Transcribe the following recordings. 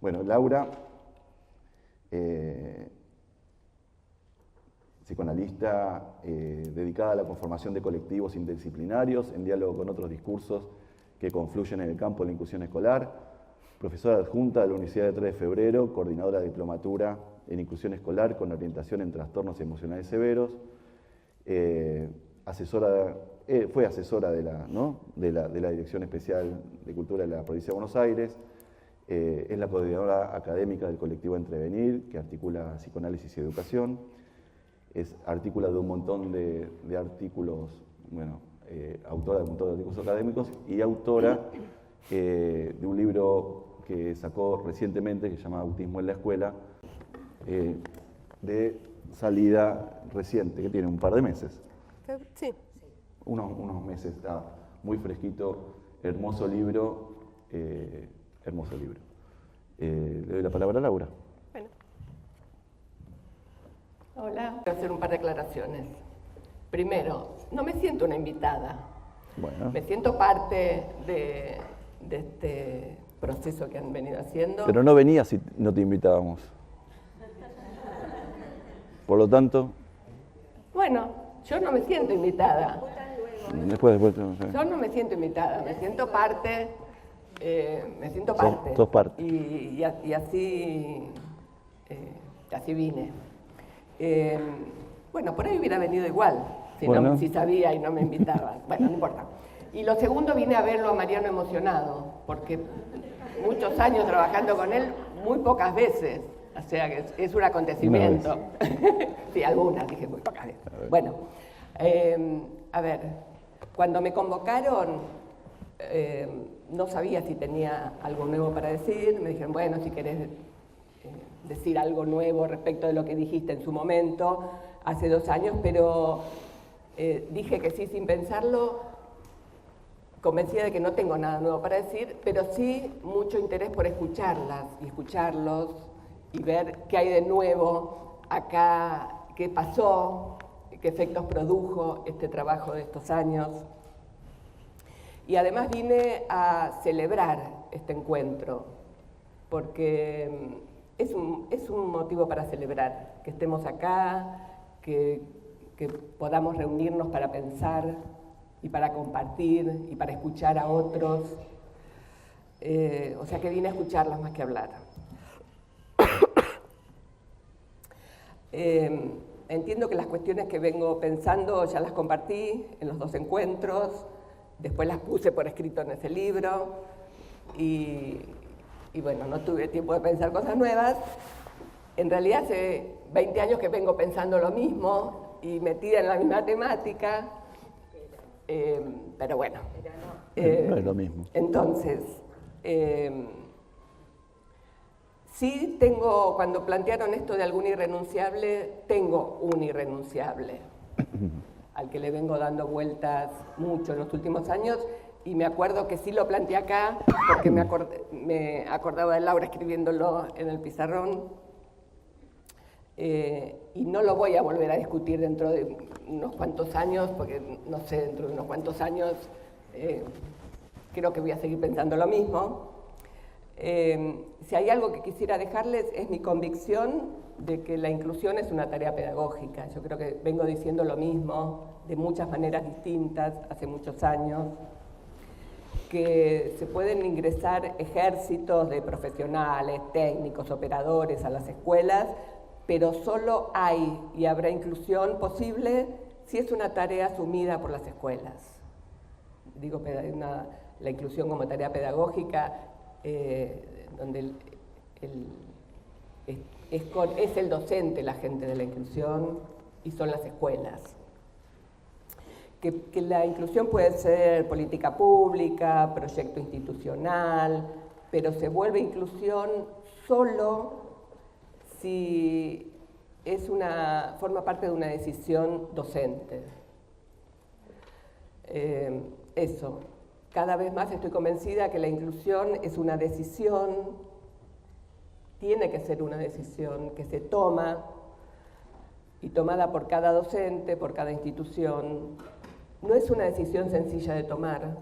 Bueno, Laura, psicoanalista dedicada a la conformación de colectivos interdisciplinarios en diálogo con otros discursos que confluyen en el campo de la inclusión escolar, profesora adjunta de la Universidad de 3 de Febrero, coordinadora de diplomatura en inclusión escolar con orientación en trastornos emocionales severos, fue asesora de la Dirección Especial de Cultura de la Provincia de Buenos Aires, es la coordinadora académica del colectivo Entrevenir, que articula psicoanálisis y educación, es artícula de un montón de artículos, bueno, autora de un montón de artículos académicos y autora de un libro que sacó recientemente que se llama Autismo en la Escuela, de salida reciente, que tiene un par de meses. Sí. Unos meses, está muy fresquito, hermoso libro, hermoso libro. Le doy la palabra a Laura. Bueno. Hola. Quiero hacer un par de aclaraciones. Primero, no me siento una invitada. Bueno. Me siento parte de este proceso que han venido haciendo. Pero no venías si no te invitábamos. Por lo tanto... Bueno, yo no me siento invitada. Después. Yo no me siento invitada, me siento parte. Sos parte. Y así vine. Bueno, por ahí hubiera venido igual, si sabía y no me invitaban. Bueno, no importa. Y lo segundo, vine a verlo a Mariano emocionado, porque muchos años trabajando con él, muy pocas veces. O sea, que es un acontecimiento. Sí, algunas, dije muy pocas veces. Bueno, a ver, cuando me convocaron, no sabía si tenía algo nuevo para decir. Me dijeron, bueno, si querés decir algo nuevo respecto de lo que dijiste en su momento, hace 2 años, pero dije que sí sin pensarlo, convencida de que no tengo nada nuevo para decir, pero sí mucho interés por escucharlas y escucharlos y ver qué hay de nuevo acá, qué pasó, qué efectos produjo este trabajo de estos años. Y además vine a celebrar este encuentro, porque es un motivo para celebrar, que estemos acá, que podamos reunirnos para pensar y para compartir y para escuchar a otros. O sea que vine a escucharlas más que a hablar. Entiendo que las cuestiones que vengo pensando ya las compartí en los 2 encuentros, después las puse por escrito en ese libro y bueno, no tuve tiempo de pensar cosas nuevas. En realidad hace 20 años que vengo pensando lo mismo y metida en la misma temática, pero bueno. No es lo mismo. Entonces, sí tengo, cuando plantearon esto de algún irrenunciable, tengo un irrenunciable al que le vengo dando vueltas mucho en los últimos años, y me acuerdo que sí lo planteé acá porque me acordaba de Laura escribiéndolo en el pizarrón, y no lo voy a volver a discutir dentro de unos cuantos años, porque no sé, dentro de unos cuantos años creo que voy a seguir pensando lo mismo. Si hay algo que quisiera dejarles es mi convicción de que la inclusión es una tarea pedagógica. Yo creo que vengo diciendo lo mismo de muchas maneras distintas hace muchos años, que se pueden ingresar ejércitos de profesionales, técnicos, operadores a las escuelas, pero solo hay y habrá inclusión posible si es una tarea asumida por las escuelas. Digo, la inclusión como tarea pedagógica, donde es el docente la agente de la inclusión y son las escuelas. Que la inclusión puede ser política pública, proyecto institucional, pero se vuelve inclusión solo si forma parte de una decisión docente. Eso. Cada vez más estoy convencida que la inclusión es una decisión, tiene que ser una decisión que se toma y tomada por cada docente, por cada institución. No es una decisión sencilla de tomar.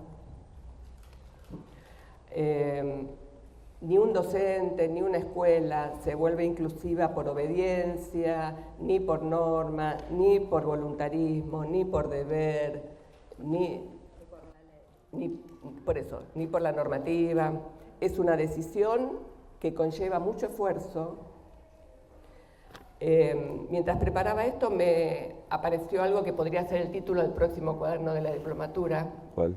ni un docente, ni una escuela se vuelve inclusiva por obediencia, ni por norma, ni por voluntarismo, ni por deber, ni por eso, ni por la normativa. Es una decisión que conlleva mucho esfuerzo. Mientras preparaba esto me apareció algo que podría ser el título del próximo cuaderno de la diplomatura. ¿Cuál?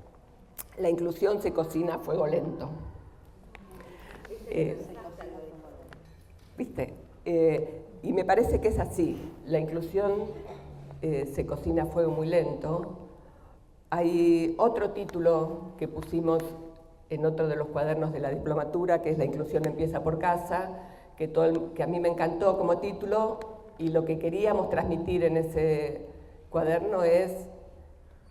La inclusión se cocina a fuego lento. ¿Viste? Y me parece que es así. La inclusión se cocina a fuego muy lento. Hay otro título que pusimos en otro de los cuadernos de la diplomatura, que es La inclusión empieza por casa, que a mí me encantó como título, y lo que queríamos transmitir en ese cuaderno es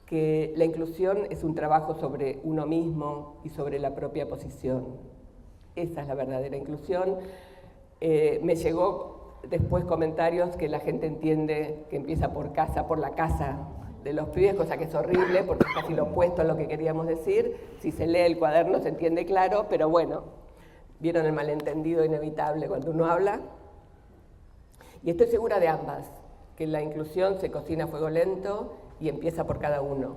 que la inclusión es un trabajo sobre uno mismo y sobre la propia posición. Esa es la verdadera inclusión. Me llegó después comentarios que la gente entiende que empieza por casa, por la casa de los pibes, cosa que es horrible porque es casi lo opuesto a lo que queríamos decir. Si se lee el cuaderno se entiende claro, pero bueno, vieron el malentendido inevitable cuando uno habla. Y estoy segura de ambas, que la inclusión se cocina a fuego lento y empieza por cada uno.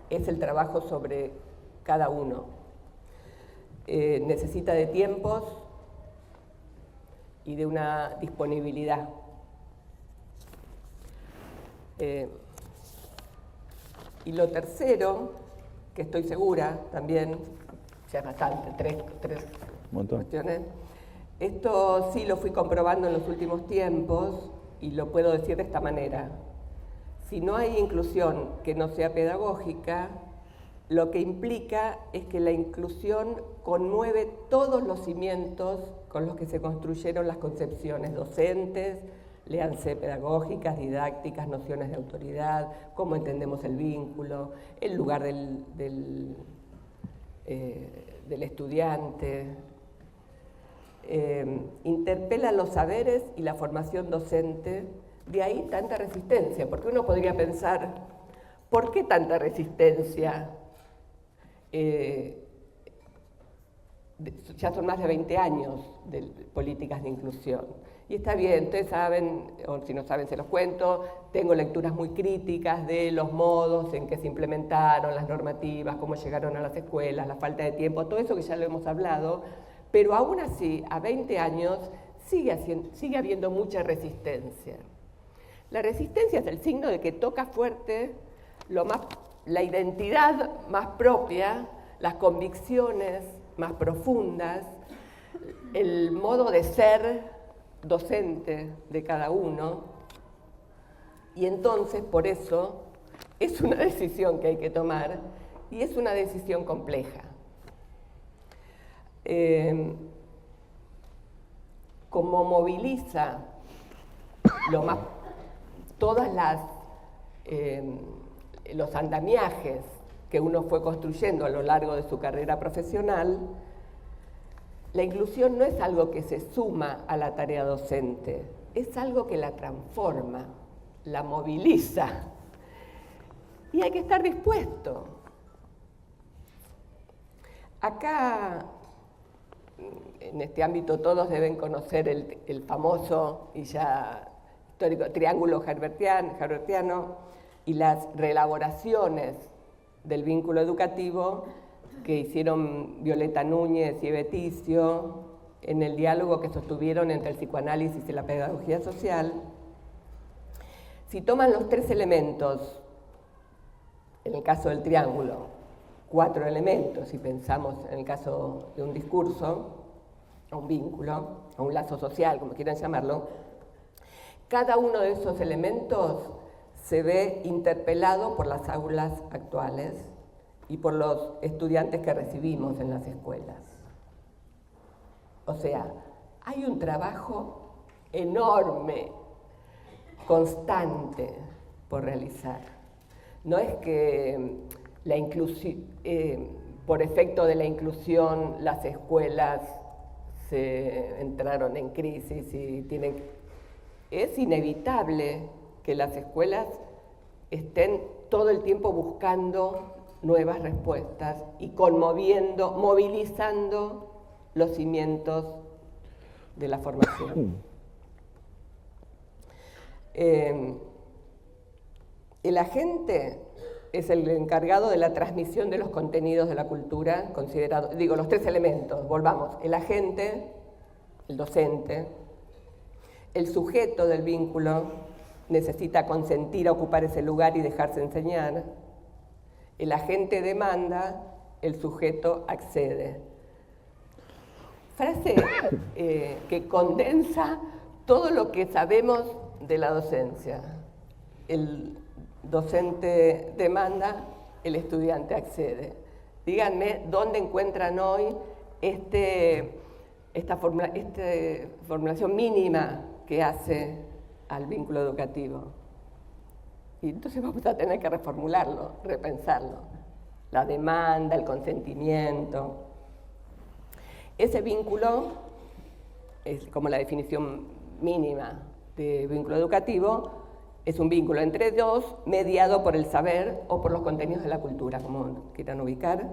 Es el trabajo sobre cada uno. Necesita de tiempos y de una disponibilidad. Y lo tercero, que estoy segura también, ya es bastante, tres cuestiones. Esto sí lo fui comprobando en los últimos tiempos y lo puedo decir de esta manera. Si no hay inclusión que no sea pedagógica, lo que implica es que la inclusión conmueve todos los cimientos con los que se construyeron las concepciones docentes, léanse pedagógicas, didácticas, nociones de autoridad, cómo entendemos el vínculo, el lugar del estudiante. Interpela los saberes y la formación docente, de ahí tanta resistencia, porque uno podría pensar, ¿por qué tanta resistencia? Ya son más de 20 años de políticas de inclusión. Y está bien, ustedes saben, o si no saben se los cuento, tengo lecturas muy críticas de los modos en que se implementaron las normativas, cómo llegaron a las escuelas, la falta de tiempo, todo eso que ya lo hemos hablado, pero aún así, a 20 años, sigue habiendo mucha resistencia. La resistencia es el signo de que toca fuerte la identidad más propia, las convicciones más profundas, el modo de ser docente de cada uno, y entonces por eso es una decisión que hay que tomar y es una decisión compleja. Como moviliza todas los andamiajes que uno fue construyendo a lo largo de su carrera profesional, la inclusión no es algo que se suma a la tarea docente, es algo que la transforma, la moviliza. Y hay que estar dispuesto. Acá, en este ámbito, todos deben conocer el famoso y ya histórico triángulo herbertiano y las reelaboraciones del vínculo educativo que hicieron Violeta Núñez y Eve Ticio en el diálogo que sostuvieron entre el psicoanálisis y la pedagogía social. Si toman los tres elementos, en el caso del triángulo, 4 elementos, si pensamos en el caso de un discurso, o un vínculo, o un lazo social, como quieran llamarlo, cada uno de esos elementos se ve interpelado por las aulas actuales y por los estudiantes que recibimos en las escuelas. O sea, hay un trabajo enorme, constante por realizar. No es que por efecto de la inclusión las escuelas se entraron en crisis y es inevitable que las escuelas estén todo el tiempo buscando nuevas respuestas y movilizando los cimientos de la formación. El agente es el encargado de la transmisión de los contenidos de la cultura, los tres elementos, volvamos, el agente, el docente, el sujeto del vínculo necesita consentir a ocupar ese lugar y dejarse enseñar, el agente demanda, el sujeto accede. Frase que condensa todo lo que sabemos de la docencia. El docente demanda, el estudiante accede. Díganme dónde encuentran hoy esta formulación mínima que hace al vínculo educativo. Y entonces vamos a tener que reformularlo, repensarlo. La demanda, el consentimiento. Ese vínculo, es como la definición mínima de vínculo educativo, es un vínculo entre dos, mediado por el saber o por los contenidos de la cultura, como quieran ubicar.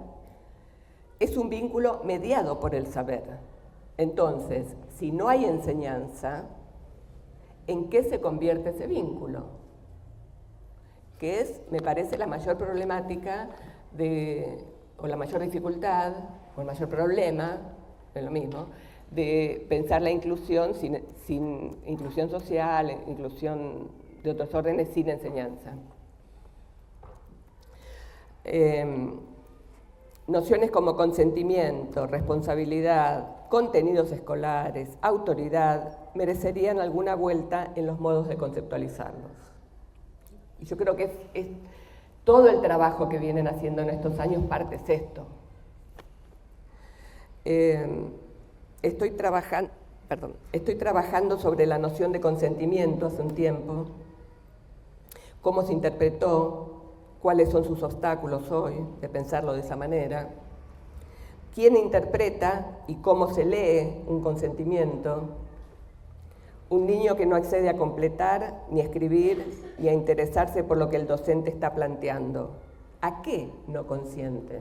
Es un vínculo mediado por el saber. Entonces, si no hay enseñanza, ¿en qué se convierte ese vínculo? Que es, me parece, la mayor problemática o la mayor dificultad, o el mayor problema, es lo mismo, de pensar la inclusión sin inclusión social, inclusión de otros órdenes, sin enseñanza. Nociones como consentimiento, responsabilidad, contenidos escolares, autoridad, merecerían alguna vuelta en los modos de conceptualizarlos. Y yo creo que es todo el trabajo que vienen haciendo en estos años parte es esto. Estoy trabajando sobre la noción de consentimiento hace un tiempo, cómo se interpretó, cuáles son sus obstáculos hoy, de pensarlo de esa manera, quién interpreta y cómo se lee un consentimiento, un niño que no accede a completar, ni a escribir, ni a interesarse por lo que el docente está planteando. ¿A qué no consiente?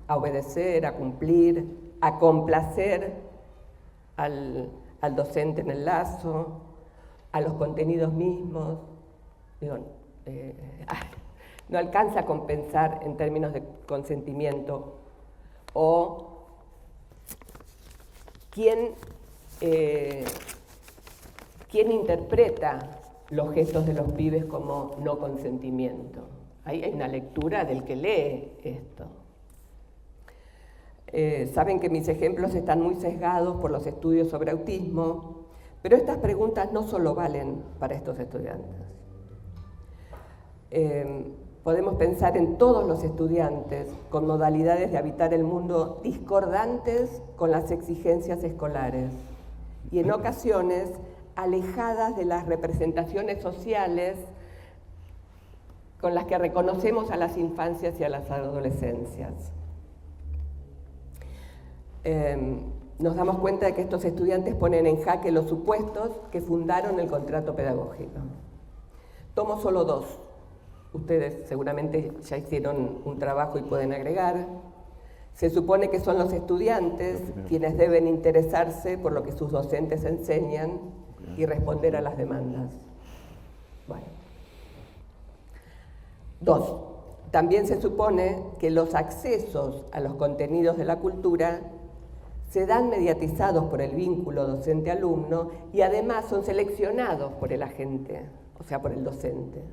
A obedecer, a cumplir, a complacer al docente en el lazo, a los contenidos mismos. No alcanza a compensar en términos de consentimiento. O quién interpreta los gestos de los pibes como no consentimiento. Ahí hay una lectura del que lee esto. Saben que mis ejemplos están muy sesgados por los estudios sobre autismo, pero estas preguntas no solo valen para estos estudiantes. Podemos pensar en todos los estudiantes con modalidades de habitar el mundo discordantes con las exigencias escolares y en ocasiones alejadas de las representaciones sociales con las que reconocemos a las infancias y a las adolescencias. Nos damos cuenta de que estos estudiantes ponen en jaque los supuestos que fundaron el contrato pedagógico. Tomo solo dos. Ustedes seguramente ya hicieron un trabajo y pueden agregar. Se supone que son los estudiantes quienes deben interesarse por lo que sus docentes enseñan y responder a las demandas. Bueno. Dos, también se supone que los accesos a los contenidos de la cultura se dan mediatizados por el vínculo docente-alumno y además son seleccionados por el agente, o sea, por el docente.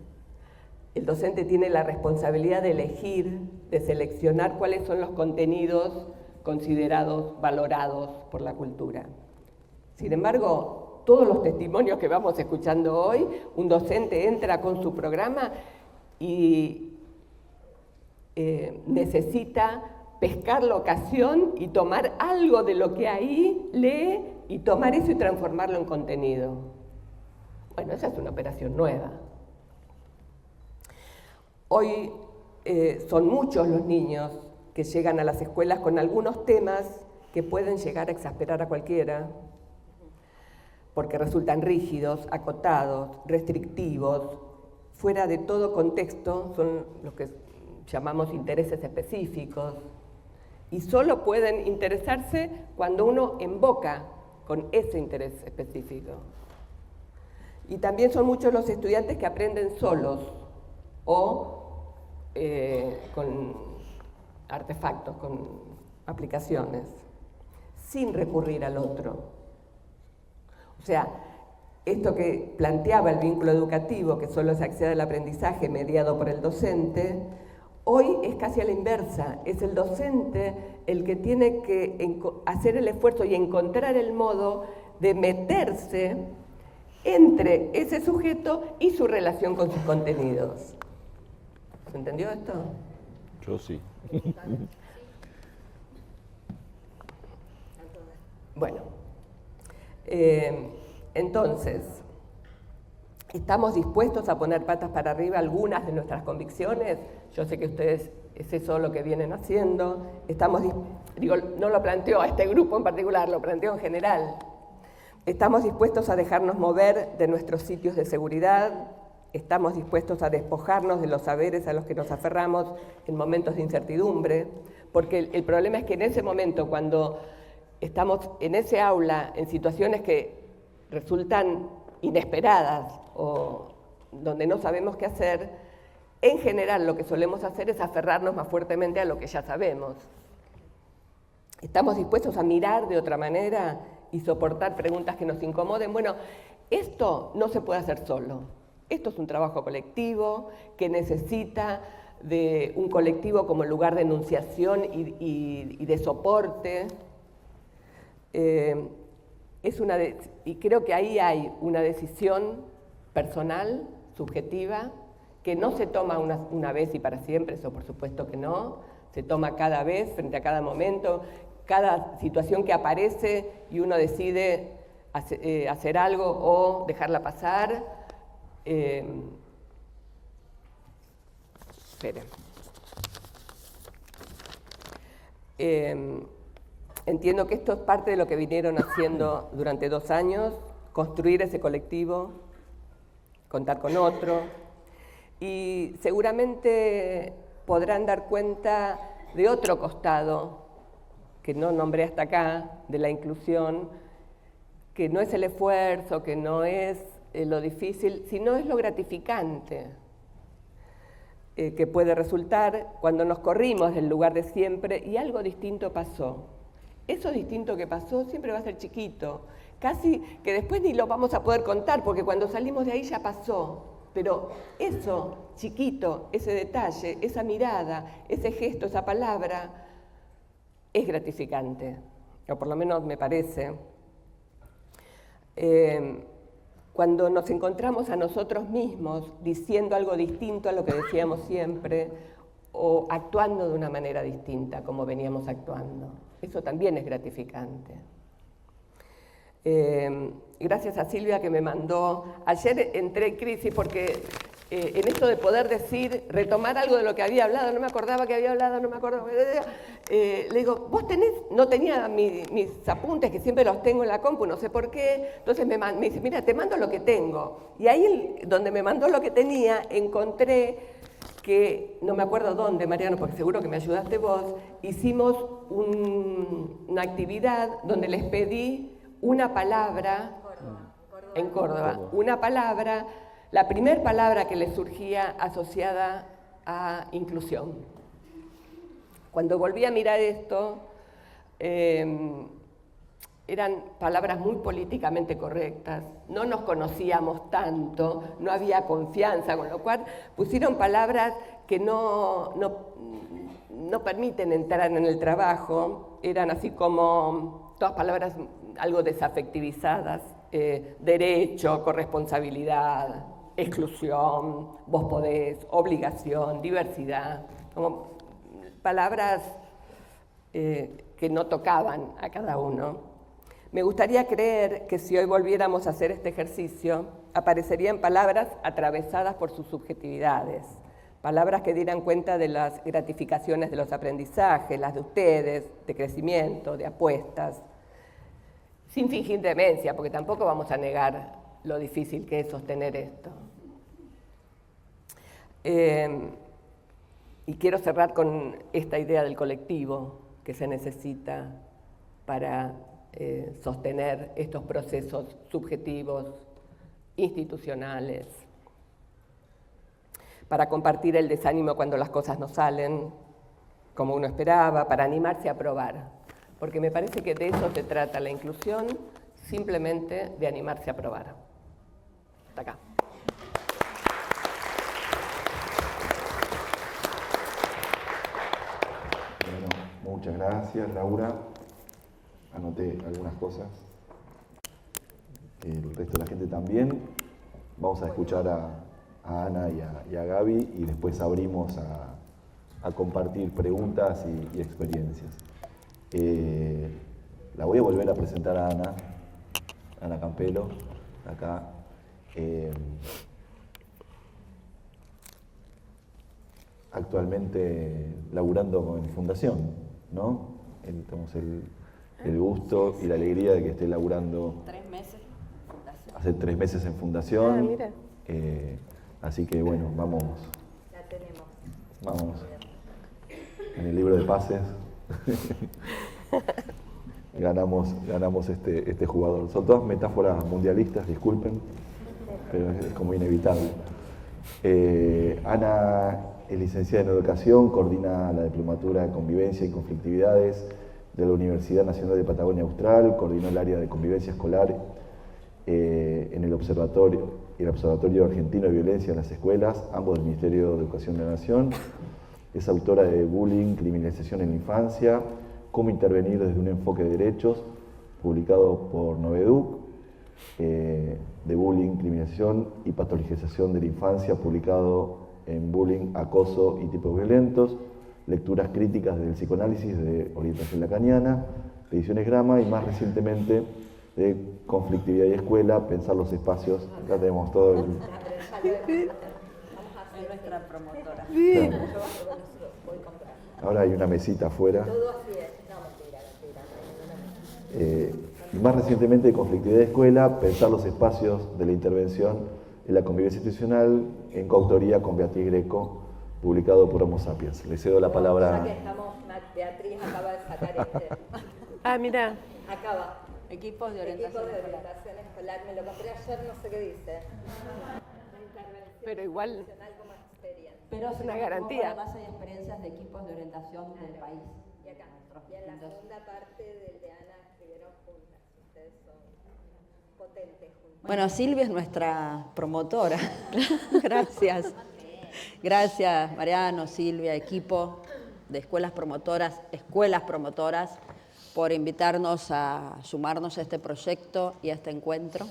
El docente tiene la responsabilidad de elegir, de seleccionar cuáles son los contenidos considerados, valorados por la cultura. Sin embargo, todos los testimonios que vamos escuchando hoy, un docente entra con su programa y necesita pescar la ocasión y tomar algo de lo que ahí lee y tomar eso y transformarlo en contenido. Bueno, esa es una operación nueva. Hoy son muchos los niños que llegan a las escuelas con algunos temas que pueden llegar a exasperar a cualquiera, porque resultan rígidos, acotados, restrictivos, fuera de todo contexto, son lo que llamamos intereses específicos, y solo pueden interesarse cuando uno invoca con ese interés específico. Y también son muchos los estudiantes que aprenden solos o con artefactos, con aplicaciones, sin recurrir al otro. O sea, esto que planteaba el vínculo educativo, que solo se accede al aprendizaje mediado por el docente, hoy es casi a la inversa. Es el docente el que tiene que hacer el esfuerzo y encontrar el modo de meterse entre ese sujeto y su relación con sus contenidos. ¿Se entendió esto? Yo sí. Bueno, entonces, ¿estamos dispuestos a poner patas para arriba algunas de nuestras convicciones? Yo sé que ustedes es eso lo que vienen haciendo. Digo, no lo planteo a este grupo en particular, lo planteo en general. ¿Estamos dispuestos a dejarnos mover de nuestros sitios de seguridad? ¿Estamos dispuestos a despojarnos de los saberes a los que nos aferramos en momentos de incertidumbre? Porque el problema es que en ese momento, cuando estamos en ese aula, en situaciones que resultan inesperadas o donde no sabemos qué hacer, en general lo que solemos hacer es aferrarnos más fuertemente a lo que ya sabemos. ¿Estamos dispuestos a mirar de otra manera y soportar preguntas que nos incomoden? Bueno, esto no se puede hacer solo. Esto es un trabajo colectivo que necesita de un colectivo como lugar de enunciación y de soporte. Y creo que ahí hay una decisión personal, subjetiva, que no se toma una vez y para siempre, eso por supuesto que no, se toma cada vez, frente a cada momento, cada situación que aparece y uno decide hacer algo o dejarla pasar. Esperen. Entiendo que esto es parte de lo que vinieron haciendo durante 2 años, construir ese colectivo, contar con otro, y seguramente podrán dar cuenta de otro costado, que no nombré hasta acá, de la inclusión, que no es el esfuerzo, que no es lo difícil, sino es lo gratificante que puede resultar cuando nos corrimos del lugar de siempre y algo distinto pasó. Eso distinto que pasó siempre va a ser chiquito, casi que después ni lo vamos a poder contar, porque cuando salimos de ahí ya pasó. Pero eso chiquito, ese detalle, esa mirada, ese gesto, esa palabra, es gratificante, o por lo menos me parece. Cuando nos encontramos a nosotros mismos diciendo algo distinto a lo que decíamos siempre, o actuando de una manera distinta como veníamos actuando, eso también es gratificante. Gracias a Silvia que me mandó, ayer entré en crisis porque en esto de poder decir, retomar algo de lo que había hablado, no me acordaba que había hablado, no me acuerdo, le digo, vos tenés, no tenía mis apuntes, que siempre los tengo en la compu, no sé por qué, entonces me dice, mira, te mando lo que tengo, y ahí donde me mandó lo que tenía, encontré que, no me acuerdo dónde, Mariano, porque seguro que me ayudaste vos, hicimos una actividad donde les pedí una palabra, en Córdoba, una palabra, la primera palabra que les surgía asociada a inclusión. Cuando volví a mirar esto, eran palabras muy políticamente correctas, no nos conocíamos tanto, no había confianza, con lo cual pusieron palabras que no permiten entrar en el trabajo, eran así como todas palabras algo desafectivizadas, derecho, corresponsabilidad, exclusión, vos podés, obligación, diversidad, como palabras que no tocaban a cada uno. Me gustaría creer que si hoy volviéramos a hacer este ejercicio, aparecerían palabras atravesadas por sus subjetividades, palabras que dieran cuenta de las gratificaciones de los aprendizajes, las de ustedes, de crecimiento, de apuestas, sin fingir demencia, porque tampoco vamos a negar lo difícil que es sostener esto. Y quiero cerrar con esta idea del colectivo, que se necesita para sostener estos procesos subjetivos, institucionales, para compartir el desánimo cuando las cosas no salen como uno esperaba, para animarse a probar, porque me parece que de eso se trata la inclusión, simplemente de animarse a probar. Hasta acá. Bueno, muchas gracias, Laura. Anoté algunas cosas. El resto de la gente también. Vamos a escuchar a Ana y a Gaby y después abrimos a compartir preguntas y experiencias. La voy a volver a presentar a Ana Campelo, acá. Actualmente laburando en Fundación, ¿no? Tenemos el gusto y la alegría de que esté laburando 3 meses en Fundación. Hace 3 meses en Fundación. Mira. Así que bueno, vamos. La tenemos. Vamos. En el libro de pases ganamos este jugador. Son todas metáforas mundialistas, disculpen, pero es como inevitable. Ana es licenciada en Educación, coordina la Diplomatura de Convivencia y Conflictividades de la Universidad Nacional de Patagonia Austral, coordinó el área de convivencia escolar en el Observatorio Argentino de Violencia en las Escuelas, ambos del Ministerio de Educación de la Nación. Es autora de Bullying, Criminalización en la Infancia, Cómo intervenir desde un enfoque de derechos, publicado por Noveduc, de Bullying, Criminalización y Patologización de la Infancia, publicado en Bullying, Acoso y Tipos Violentos, Lecturas Críticas del Psicoanálisis de Orientación Lacaniana, de Ediciones Grama, y más recientemente de Conflictividad y Escuela, Pensar los Espacios. Acá tenemos todo el... Vamos a hacer nuestra promotora. Claro. Ahora hay una mesita afuera. Todo así es. No, mentira. Y más recientemente de Conflictividad de Escuela, Pensar los Espacios de la Intervención en la Convivencia Institucional, en coautoría con Beatriz Greco, publicado por Homo Sapiens. Le cedo la palabra. Ya que estamos, Beatriz acaba de sacar Mira. Acaba. Equipos de orientación escolar. Me lo compré ayer, no sé qué dice. Pero igual Como experiencia. Pero es una garantía. Además hay experiencias de equipos de orientación del país. Y acá. Y en la segunda parte del de Ana escribieron juntas. Ustedes son potentes juntas. Bueno, Silvia es nuestra promotora. Gracias. Gracias, Mariano, Silvia, equipo de escuelas promotoras, por invitarnos a sumarnos a este proyecto y a este encuentro.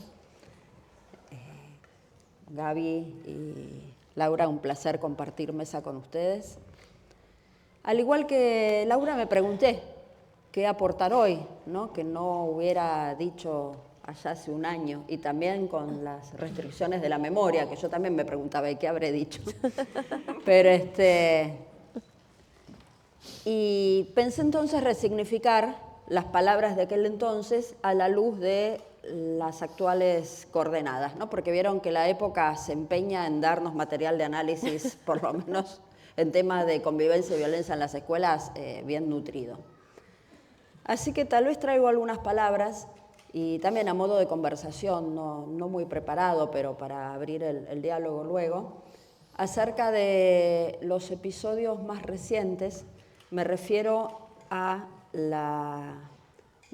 Gaby y Laura, un placer compartir mesa con ustedes. Al igual que Laura, me pregunté qué aportar hoy, ¿no? Que no hubiera dicho allá hace un año, y también con las restricciones de la memoria, que yo también me preguntaba, ¿y qué habré dicho? Pero y pensé entonces resignificar las palabras de aquel entonces a la luz de las actuales coordenadas, ¿no? Porque vieron que la época se empeña en darnos material de análisis, por lo menos en temas de convivencia y violencia en las escuelas, bien nutrido. Así que tal vez traigo algunas palabras, y también a modo de conversación, no muy preparado, pero para abrir el diálogo luego, acerca de los episodios más recientes. Me refiero a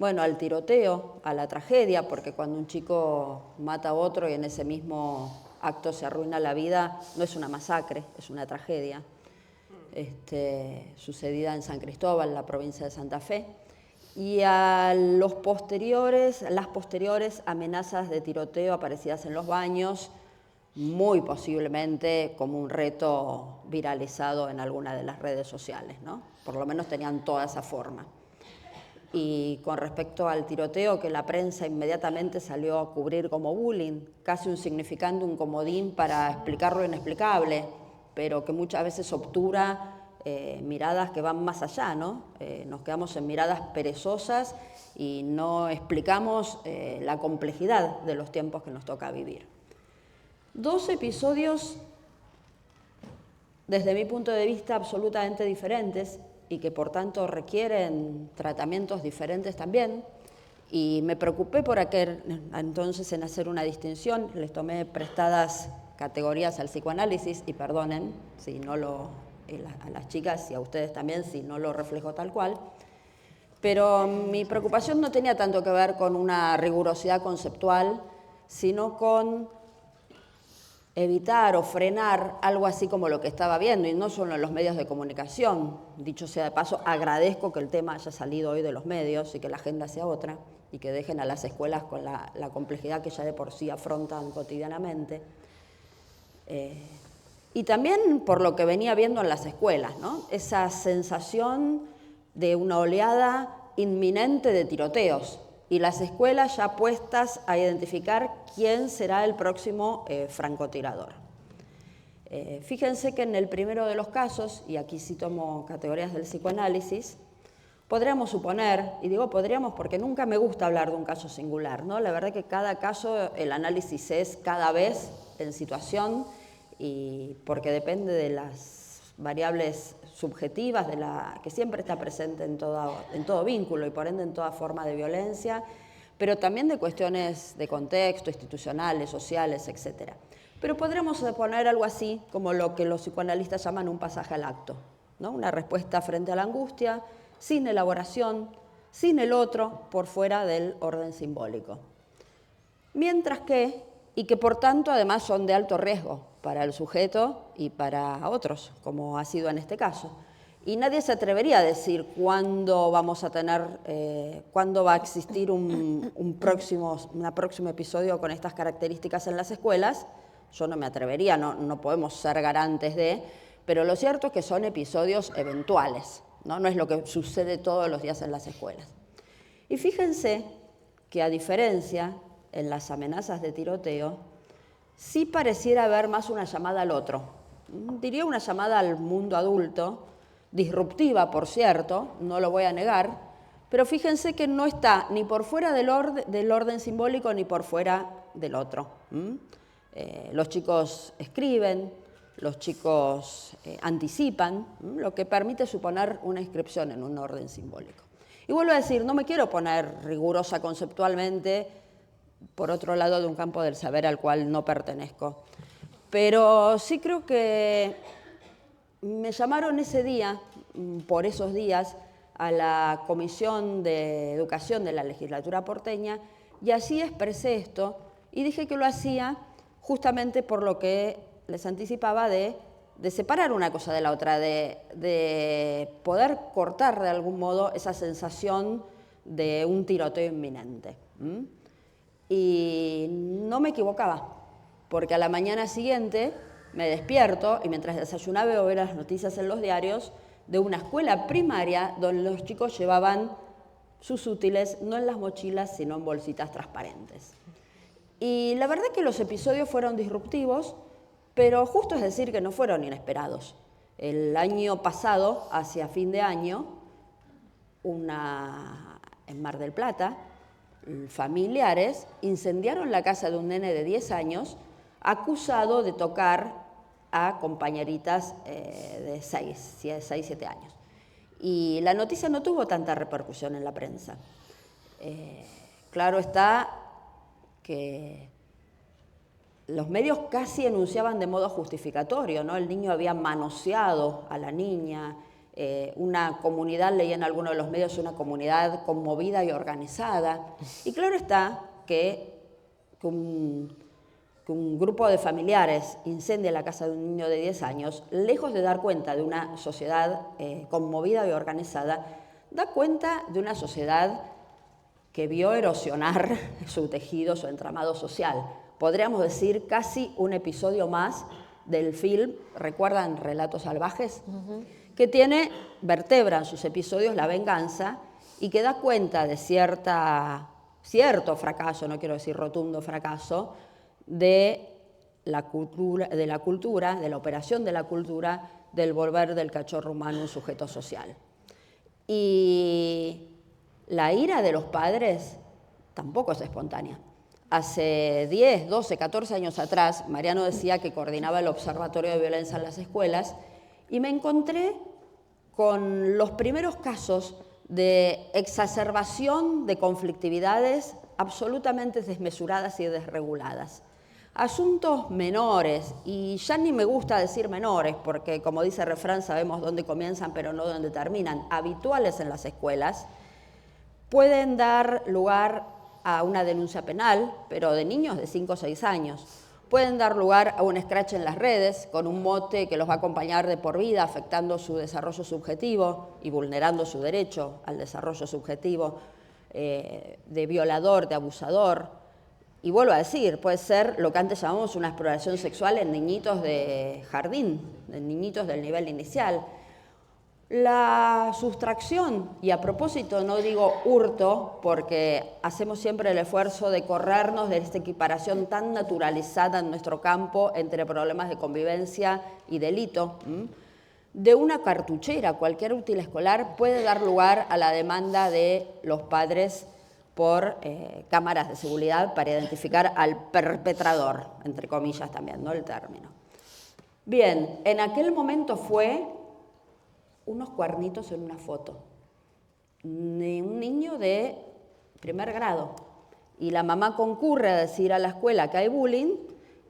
al tiroteo, a la tragedia, porque cuando un chico mata a otro y en ese mismo acto se arruina la vida, no es una masacre, es una tragedia, sucedida en San Cristóbal, la provincia de Santa Fe, y a las posteriores amenazas de tiroteo aparecidas en los baños, muy posiblemente como un reto viralizado en alguna de las redes sociales, ¿no? Por lo menos tenían toda esa forma. Y con respecto al tiroteo, que la prensa inmediatamente salió a cubrir como bullying, casi un significante, un comodín para explicar lo inexplicable, pero que muchas veces obtura miradas que van más allá, ¿no? Nos quedamos en miradas perezosas y no explicamos la complejidad de los tiempos que nos toca vivir. 2 episodios, desde mi punto de vista, absolutamente diferentes, y que por tanto requieren tratamientos diferentes también. Y me preocupé por aquel entonces en hacer una distinción, les tomé prestadas categorías al psicoanálisis y perdonen si no a las chicas y a ustedes también si no lo reflejo tal cual, pero mi preocupación no tenía tanto que ver con una rigurosidad conceptual, sino con evitar o frenar algo así como lo que estaba viendo, y no solo en los medios de comunicación. Dicho sea de paso, agradezco que el tema haya salido hoy de los medios y que la agenda sea otra, y que dejen a las escuelas con la complejidad que ya de por sí afrontan cotidianamente. Y también por lo que venía viendo en las escuelas, ¿no? Esa sensación de una oleada inminente de tiroteos, y las escuelas ya puestas a identificar quién será el próximo francotirador. Fíjense que en el primero de los casos, y aquí sí tomo categorías del psicoanálisis, podríamos suponer, y digo podríamos porque nunca me gusta hablar de un caso singular, ¿no? La verdad que cada caso, el análisis es cada vez en situación, y porque depende de las variables subjetivas que siempre está presente en todo vínculo y por ende en toda forma de violencia, pero también de cuestiones de contexto, institucionales, sociales, etc. Pero podríamos poner algo así como lo que los psicoanalistas llaman un pasaje al acto, ¿no? Una respuesta frente a la angustia, sin elaboración, sin el otro, por fuera del orden simbólico. Mientras que, y que por tanto además son de alto riesgo para el sujeto y para otros, como ha sido en este caso. Y nadie se atrevería a decir cuándo vamos a tener, cuándo va a existir un próximo episodio con estas características en las escuelas. Yo no me atrevería, no podemos ser garantes de, pero lo cierto es que son episodios eventuales, ¿no? No es lo que sucede todos los días en las escuelas. Y fíjense que a diferencia en las amenazas de tiroteo, sí pareciera haber más una llamada al otro. Diría una llamada al mundo adulto, disruptiva, por cierto, no lo voy a negar, pero fíjense que no está ni por fuera del orden simbólico ni por fuera del otro. Los chicos escriben, los chicos anticipan, lo que permite suponer una inscripción en un orden simbólico. Y vuelvo a decir, no me quiero poner rigurosa conceptualmente, por otro lado de un campo del saber al cual no pertenezco, pero sí creo que me llamaron ese día, por esos días, a la Comisión de Educación de la Legislatura porteña, y así expresé esto, y dije que lo hacía justamente por lo que les anticipaba de separar una cosa de la otra, de poder cortar de algún modo esa sensación de un tiroteo inminente. Y no me equivocaba, porque a la mañana siguiente me despierto y mientras desayunaba veo las noticias en los diarios de una escuela primaria donde los chicos llevaban sus útiles no en las mochilas sino en bolsitas transparentes. Y la verdad es que los episodios fueron disruptivos, pero justo es decir que no fueron inesperados. El año pasado, hacia fin de año, en Mar del Plata, familiares incendiaron la casa de un nene de 10 años acusado de tocar a compañeritas de 6, 7 años. Y la noticia no tuvo tanta repercusión en la prensa. Claro está que los medios casi enunciaban de modo justificatorio, ¿no? El niño había manoseado a la niña, una comunidad, leía en alguno de los medios, una comunidad conmovida y organizada. Y claro está que un grupo de familiares incendia la casa de un niño de 10 años, lejos de dar cuenta de una sociedad conmovida y organizada, da cuenta de una sociedad que vio erosionar su tejido, su entramado social. Podríamos decir casi un episodio más del film, ¿recuerdan Relatos Salvajes? Que vertebra en sus episodios la venganza y que da cuenta de cierto fracaso, no quiero decir rotundo fracaso, de la operación de la cultura del volver del cachorro humano un sujeto social. Y la ira de los padres tampoco es espontánea. Hace 10, 12, 14 años atrás, Mariano decía que coordinaba el Observatorio de Violencia en las Escuelas y me encontré con los primeros casos de exacerbación de conflictividades absolutamente desmesuradas y desreguladas. Asuntos menores, y ya ni me gusta decir menores, porque como dice el refrán, sabemos dónde comienzan pero no dónde terminan, habituales en las escuelas, pueden dar lugar a una denuncia penal, pero de niños de 5 o 6 años. Pueden dar lugar a un escrache en las redes, con un mote que los va a acompañar de por vida, afectando su desarrollo subjetivo y vulnerando su derecho al desarrollo subjetivo de violador, de abusador. Y vuelvo a decir, puede ser lo que antes llamamos una exploración sexual en niñitos de jardín, en niñitos del nivel inicial. La sustracción, y a propósito no digo hurto, porque hacemos siempre el esfuerzo de corrernos de esta equiparación tan naturalizada en nuestro campo entre problemas de convivencia y delito, de una cartuchera, cualquier útil escolar, puede dar lugar a la demanda de los padres por cámaras de seguridad para identificar al perpetrador, entre comillas también, ¿no? El término. Bien, en aquel momento fue unos cuernitos en una foto de un niño de primer grado. Y la mamá concurre a decir a la escuela que hay bullying,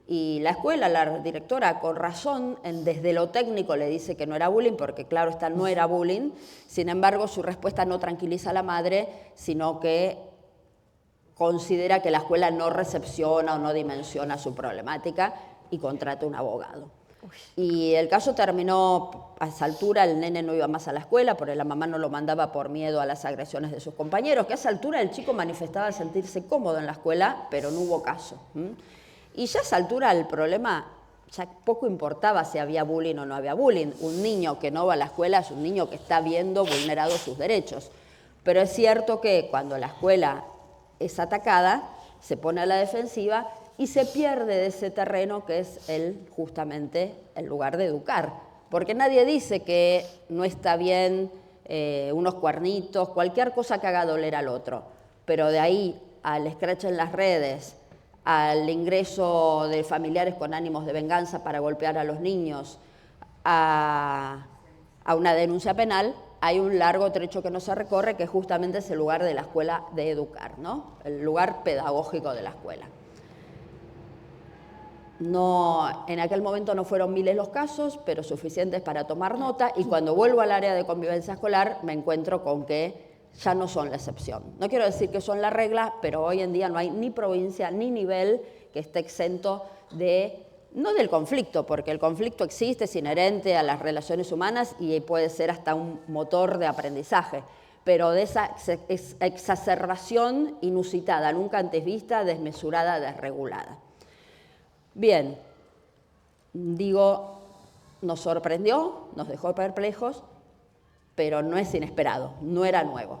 y la escuela, la directora, con razón, desde lo técnico le dice que no era bullying, porque claro está, no era bullying. Sin embargo, su respuesta no tranquiliza a la madre, sino que considera que la escuela no recepciona o no dimensiona su problemática y contrata un abogado. Y el caso terminó a esa altura, el nene no iba más a la escuela porque la mamá no lo mandaba por miedo a las agresiones de sus compañeros, que a esa altura el chico manifestaba sentirse cómodo en la escuela, pero no hubo caso. Y ya a esa altura el problema ya poco importaba si había bullying o no había bullying. Un niño que no va a la escuela es un niño que está viendo vulnerados sus derechos. Pero es cierto que cuando la escuela es atacada, se pone a la defensiva y se pierde de ese terreno que es justamente el lugar de educar. Porque nadie dice que no está bien unos cuernitos, cualquier cosa que haga doler al otro. Pero de ahí al escrache en las redes, al ingreso de familiares con ánimos de venganza para golpear a los niños, a una denuncia penal, hay un largo trecho que no se recorre, que justamente es el lugar de la escuela de educar, ¿no? El lugar pedagógico de la escuela. No, en aquel momento no fueron miles los casos, pero suficientes para tomar nota, y cuando vuelvo al área de convivencia escolar me encuentro con que ya no son la excepción. No quiero decir que son la regla, pero hoy en día no hay ni provincia ni nivel que esté exento de, no del conflicto, porque el conflicto existe, es inherente a las relaciones humanas y puede ser hasta un motor de aprendizaje, pero de esa exacerbación inusitada, nunca antes vista, desmesurada, desregulada. Bien, digo, nos sorprendió, nos dejó perplejos, pero no es inesperado, no era nuevo.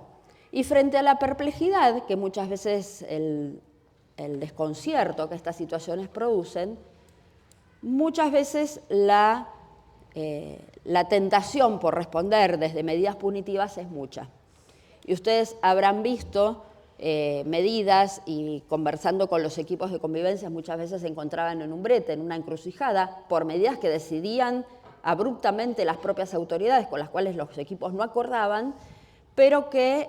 Y frente a la perplejidad, que muchas veces el desconcierto que estas situaciones producen, muchas veces la tentación por responder desde medidas punitivas es mucha. Y ustedes habrán visto medidas, y conversando con los equipos de convivencia muchas veces se encontraban en un brete, en una encrucijada, por medidas que decidían abruptamente las propias autoridades, con las cuales los equipos no acordaban, pero que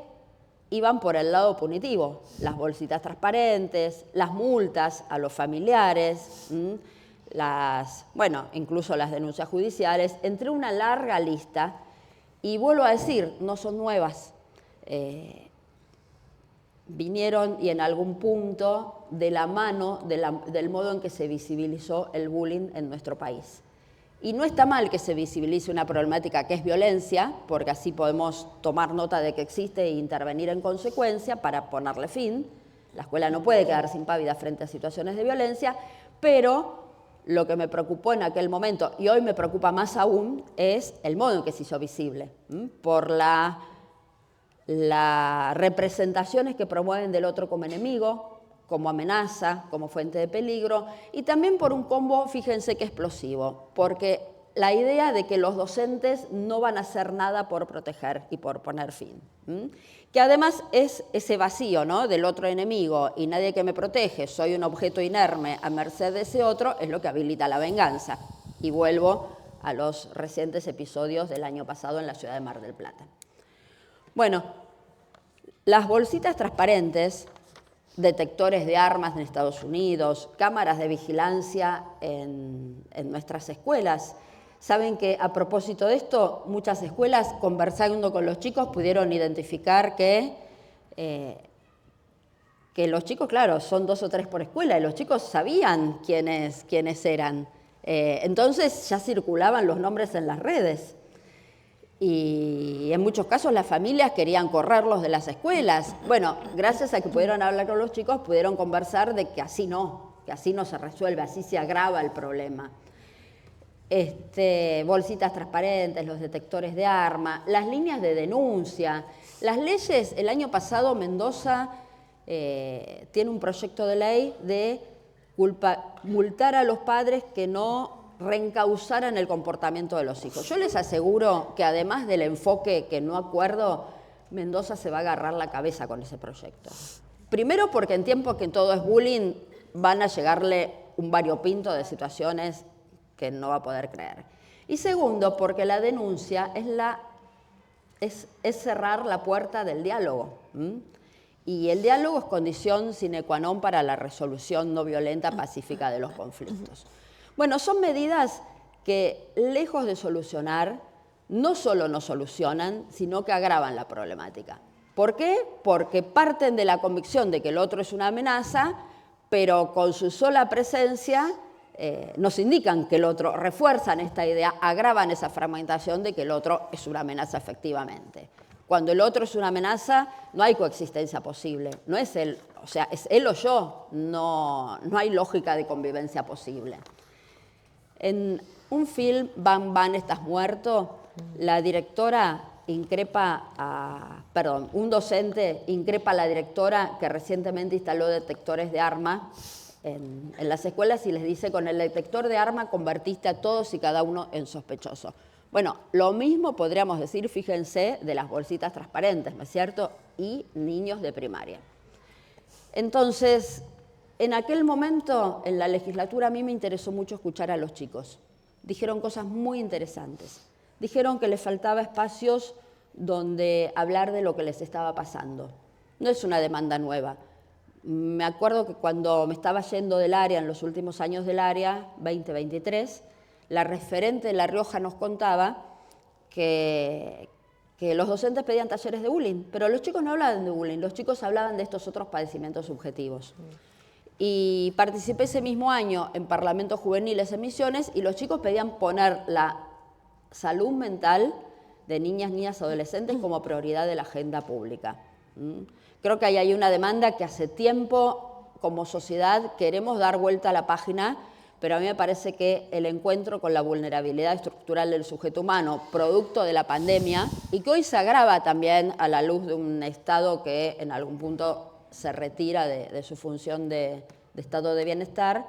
iban por el lado punitivo. Las bolsitas transparentes, las multas a los familiares, incluso las denuncias judiciales, entre una larga lista. Y vuelvo a decir, no son nuevas. Vinieron y en algún punto de la mano del modo en que se visibilizó el bullying en nuestro país. Y no está mal que se visibilice una problemática que es violencia, porque así podemos tomar nota de que existe e intervenir en consecuencia para ponerle fin. La escuela no puede quedarse impávida frente a situaciones de violencia, pero lo que me preocupó en aquel momento, y hoy me preocupa más aún, es el modo en que se hizo visible, por las representaciones que promueven del otro como enemigo, como amenaza, como fuente de peligro, y también por un combo, fíjense qué explosivo, porque la idea de que los docentes no van a hacer nada por proteger y por poner fin, que además es ese vacío, ¿no?, del otro enemigo y nadie que me protege, soy un objeto inerme a merced de ese otro, es lo que habilita la venganza. Y vuelvo a los recientes episodios del año pasado en la ciudad de Mar del Plata. Bueno, las bolsitas transparentes, detectores de armas en Estados Unidos, cámaras de vigilancia en nuestras escuelas. Saben que a propósito de esto, muchas escuelas, conversando con los chicos, pudieron identificar que los chicos, claro, son 2 o 3 por escuela, y los chicos sabían quiénes eran. Entonces ya circulaban los nombres en las redes. Y en muchos casos las familias querían correrlos de las escuelas. Bueno, gracias a que pudieron hablar con los chicos, pudieron conversar de que así no se resuelve, así se agrava el problema. Bolsitas transparentes, los detectores de arma, las líneas de denuncia, las leyes. El año pasado Mendoza tiene un proyecto de ley de multar a los padres que no reencauzaran el comportamiento de los hijos. Yo les aseguro que además del enfoque que no acuerdo, Mendoza se va a agarrar la cabeza con ese proyecto. Primero porque en tiempos que todo es bullying van a llegarle un variopinto de situaciones que no va a poder creer. Y segundo, porque la denuncia es cerrar la puerta del diálogo. Y el diálogo es condición sine qua non para la resolución no violenta, pacífica de los conflictos. Bueno, son medidas que, lejos de solucionar, no solo no solucionan, sino que agravan la problemática. ¿Por qué? Porque parten de la convicción de que el otro es una amenaza, pero con su sola presencia nos indican que el otro, refuerzan esta idea, agravan esa fragmentación de que el otro es una amenaza efectivamente. Cuando el otro es una amenaza, no hay coexistencia posible, no es él, o sea, es él o yo, no hay lógica de convivencia posible. En un film, Van Van, estás muerto, la directora un docente increpa a la directora que recientemente instaló detectores de arma en las escuelas y les dice: con el detector de arma convertiste a todos y cada uno en sospechoso. Bueno, lo mismo podríamos decir, fíjense, de las bolsitas transparentes, ¿no es cierto? Y niños de primaria. Entonces, en aquel momento, en la legislatura, a mí me interesó mucho escuchar a los chicos. Dijeron cosas muy interesantes. Dijeron que les faltaba espacios donde hablar de lo que les estaba pasando. No es una demanda nueva. Me acuerdo que cuando me estaba yendo del área, en los últimos años del área, 2023, la referente de La Rioja nos contaba que los docentes pedían talleres de bullying, pero los chicos no hablaban de bullying, los chicos hablaban de estos otros padecimientos subjetivos. Y participé ese mismo año en Parlamentos Juveniles en Misiones y los chicos pedían poner la salud mental de niñas, adolescentes como prioridad de la agenda pública. Creo que ahí hay una demanda que hace tiempo, como sociedad, queremos dar vuelta a la página, pero a mí me parece que el encuentro con la vulnerabilidad estructural del sujeto humano, producto de la pandemia, y que hoy se agrava también a la luz de un Estado que en algún punto se retira de su función de estado de bienestar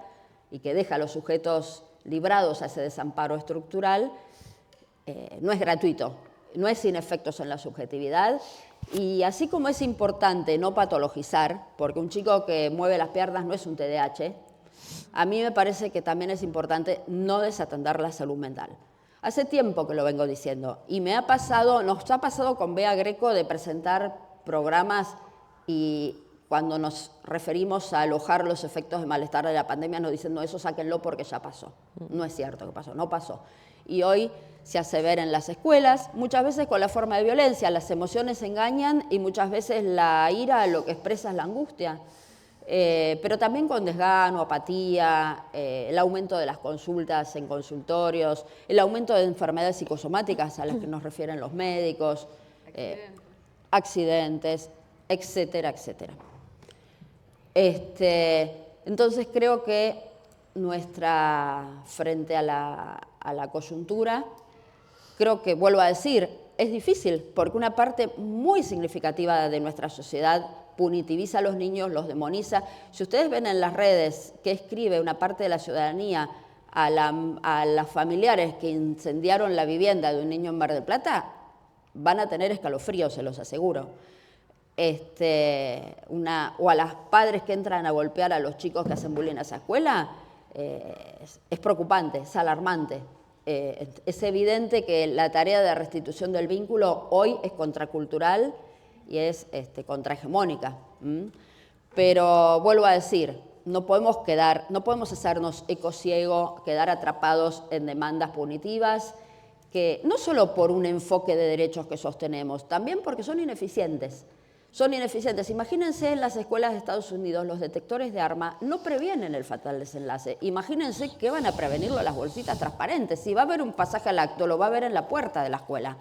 y que deja a los sujetos librados a ese desamparo estructural, no es gratuito, no es sin efectos en la subjetividad. Y así como es importante no patologizar, porque un chico que mueve las piernas no es un TDAH, a mí me parece que también es importante no desatender la salud mental. Hace tiempo que lo vengo diciendo y nos ha pasado con Bea Greco de presentar programas y cuando nos referimos a alojar los efectos de malestar de la pandemia nos dicen: no, eso sáquenlo porque ya pasó. No es cierto que pasó, no pasó. Y hoy se hace ver en las escuelas, muchas veces con la forma de violencia, las emociones engañan y muchas veces la ira lo que expresa es la angustia. Pero también con desgano, apatía, el aumento de las consultas en consultorios, el aumento de enfermedades psicosomáticas a las que nos refieren los médicos, accidentes, etcétera, etcétera. Entonces creo que frente a la coyuntura, creo que, vuelvo a decir, es difícil porque una parte muy significativa de nuestra sociedad punitiviza a los niños, los demoniza. Si ustedes ven en las redes qué escribe una parte de la ciudadanía a las familiares que incendiaron la vivienda de un niño en Mar del Plata, van a tener escalofríos, se los aseguro. O a los padres que entran a golpear a los chicos que hacen bullying a esa escuela, es preocupante, es alarmante. es evidente que la tarea de restitución del vínculo hoy es contracultural y es contrahegemónica. Pero vuelvo a decir, no podemos hacernos ecociego, quedar atrapados en demandas punitivas, que no solo por un enfoque de derechos que sostenemos, también porque son ineficientes. Son ineficientes. Imagínense en las escuelas de Estados Unidos, los detectores de arma no previenen el fatal desenlace. Imagínense que van a prevenirlo las bolsitas transparentes. Si va a haber un pasaje al acto, lo va a ver en la puerta de la escuela,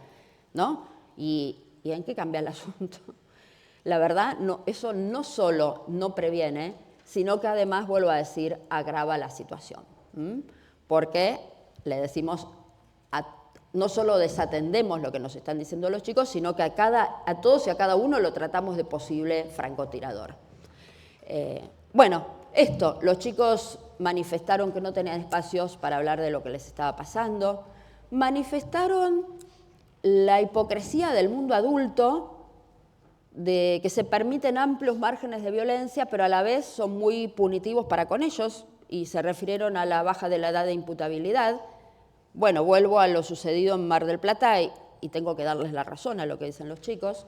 ¿no? ¿Y en qué cambia el asunto? La verdad, no, eso no solo no previene, sino que además, vuelvo a decir, agrava la situación. Porque le decimos no solo desatendemos lo que nos están diciendo los chicos, sino que a todos y a cada uno lo tratamos de posible francotirador. Bueno, los chicos manifestaron que no tenían espacios para hablar de lo que les estaba pasando, manifestaron la hipocresía del mundo adulto, de que se permiten amplios márgenes de violencia, pero a la vez son muy punitivos para con ellos, y se refirieron a la baja de la edad de imputabilidad. Bueno, vuelvo a lo sucedido en Mar del Plata y tengo que darles la razón a lo que dicen los chicos.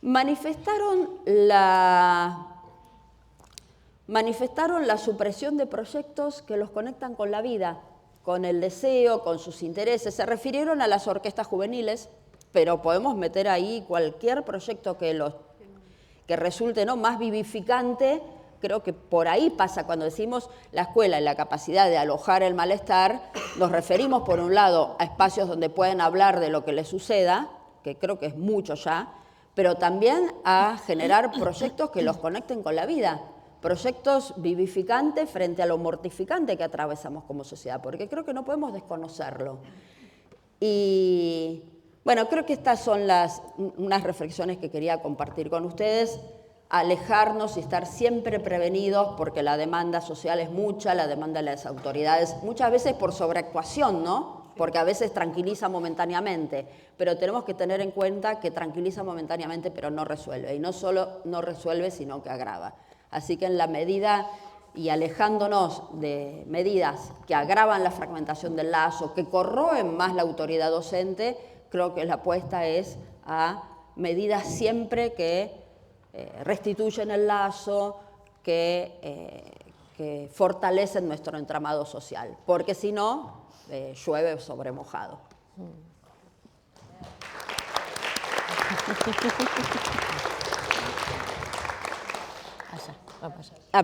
Manifestaron la supresión de proyectos que los conectan con la vida, con el deseo, con sus intereses. Se refirieron a las orquestas juveniles, pero podemos meter ahí cualquier proyecto que resulte, ¿no?, más vivificante. Creo que por ahí pasa cuando decimos la escuela y la capacidad de alojar el malestar. Nos referimos, por un lado, a espacios donde pueden hablar de lo que les suceda, que creo que es mucho ya, pero también a generar proyectos que los conecten con la vida, proyectos vivificantes frente a lo mortificante que atravesamos como sociedad, porque creo que no podemos desconocerlo. Y bueno, creo que estas son unas reflexiones que quería compartir con ustedes. Alejarnos y estar siempre prevenidos, porque la demanda social es mucha, la demanda de las autoridades, muchas veces por sobreactuación, ¿no? Porque a veces tranquiliza momentáneamente, pero tenemos que tener en cuenta que tranquiliza momentáneamente, pero no resuelve, y no solo no resuelve, sino que agrava. Así que en la medida, y alejándonos de medidas que agravan la fragmentación del lazo, que corroen más la autoridad docente, creo que la apuesta es a medidas siempre que restituyen el lazo, que fortalecen nuestro entramado social, porque si no, llueve sobre mojado.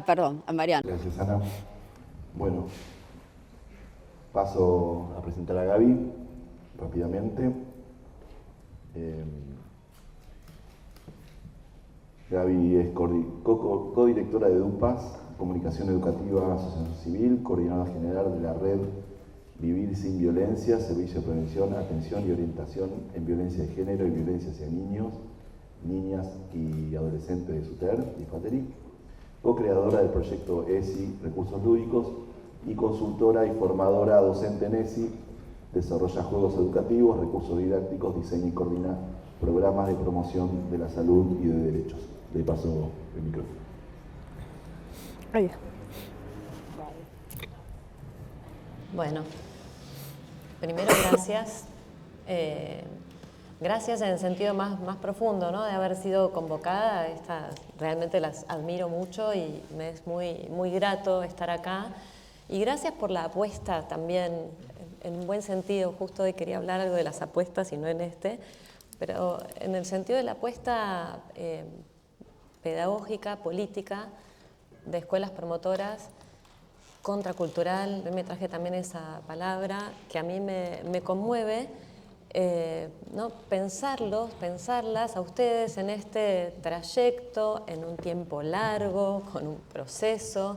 Perdón, a Mariana. Gracias, Ana. Bueno, paso a presentar a Gaby rápidamente. Gaby es codirectora de DUPAS, Comunicación Educativa, Asociación Civil, coordinadora general de la red Vivir Sin Violencia, Servicio de Prevención, Atención y Orientación en Violencia de Género y Violencia hacia Niños, Niñas y Adolescentes de SUTER y FATERI, co-creadora del proyecto ESI Recursos Lúdicos y consultora y formadora docente en ESI, desarrolla juegos educativos, recursos didácticos, diseña y coordina programas de promoción de la salud y de derechos. Le paso el micrófono. Bueno, primero gracias. Gracias en el sentido más profundo, ¿no?, de haber sido convocada. Realmente las admiro mucho y me es muy grato estar acá. Y gracias por la apuesta también, en un buen sentido. Justo hoy quería hablar algo de las apuestas y no en pero en el sentido de la apuesta pedagógica, política, de escuelas promotoras, contracultural. Me traje también esa palabra que a mí me conmueve, ¿no?, pensarlas a ustedes en este trayecto, en un tiempo largo, con un proceso,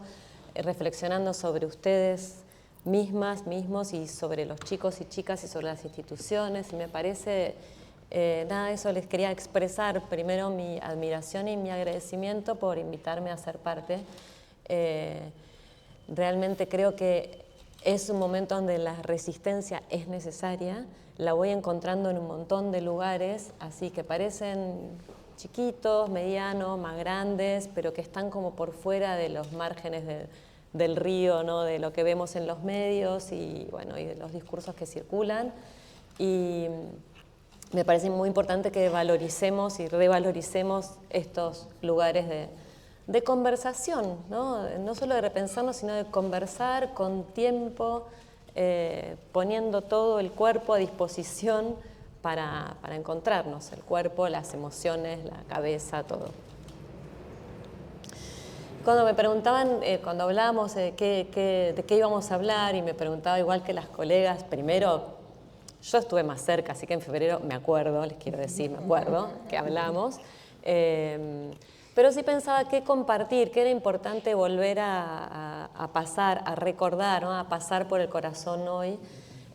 reflexionando sobre ustedes mismos y sobre los chicos y chicas y sobre las instituciones. Y me parece, nada de eso les quería expresar. Primero mi admiración y mi agradecimiento por invitarme a ser parte. Realmente creo que es un momento donde la resistencia es necesaria. La voy encontrando en un montón de lugares, así que parecen chiquitos, medianos, más grandes, pero que están como por fuera de los márgenes del río, ¿no? De lo que vemos en los medios y, bueno, y de los discursos que circulan. Y me parece muy importante que valoricemos y revaloricemos estos lugares de conversación, no solo de repensarnos, sino de conversar con tiempo, poniendo todo el cuerpo a disposición para encontrarnos, el cuerpo, las emociones, la cabeza, todo. Cuando me preguntaban, cuando hablábamos de qué íbamos a hablar, y me preguntaba igual que las colegas, primero, yo estuve más cerca, así que en febrero me acuerdo, les quiero decir, me acuerdo que hablamos, pero sí pensaba qué compartir, qué era importante volver a pasar, a recordar, ¿no? A pasar por el corazón hoy.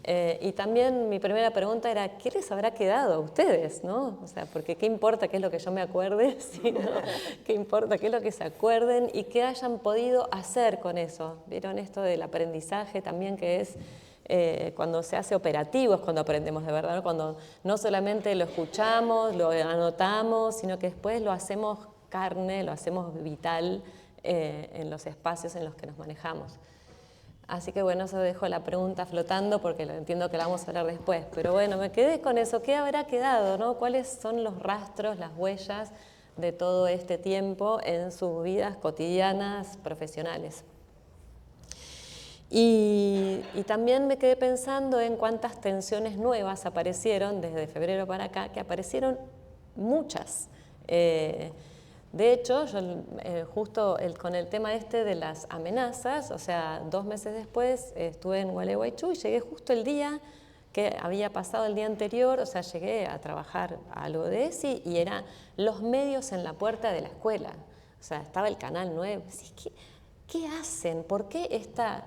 Y también mi primera pregunta era, ¿qué les habrá quedado a ustedes? ¿No? O sea, porque qué importa qué es lo que yo me acuerde, sino qué importa qué es lo que se acuerden y qué hayan podido hacer con eso. ¿Vieron esto del aprendizaje también, que es cuando se hace operativo, es cuando aprendemos de verdad, ¿no? Cuando no solamente lo escuchamos, lo anotamos, sino que después lo hacemos carne, lo hacemos vital en los espacios en los que nos manejamos. Así que bueno, eso dejo la pregunta flotando porque lo entiendo que la vamos a hablar después. Pero bueno, me quedé con eso. ¿Qué habrá quedado, no? ¿Cuáles son los rastros, las huellas de todo este tiempo en sus vidas cotidianas, profesionales? Y también me quedé pensando en cuántas tensiones nuevas aparecieron desde febrero para acá, que aparecieron muchas. De hecho, yo justo con el tema este de las amenazas, o sea, 2 meses después estuve en Gualeguaychú y llegué justo el día que había pasado el día anterior, o sea, llegué a trabajar a algo de ESI y eran los medios en la puerta de la escuela. O sea, estaba el Canal 9. ¿Qué hacen? ¿Por qué esta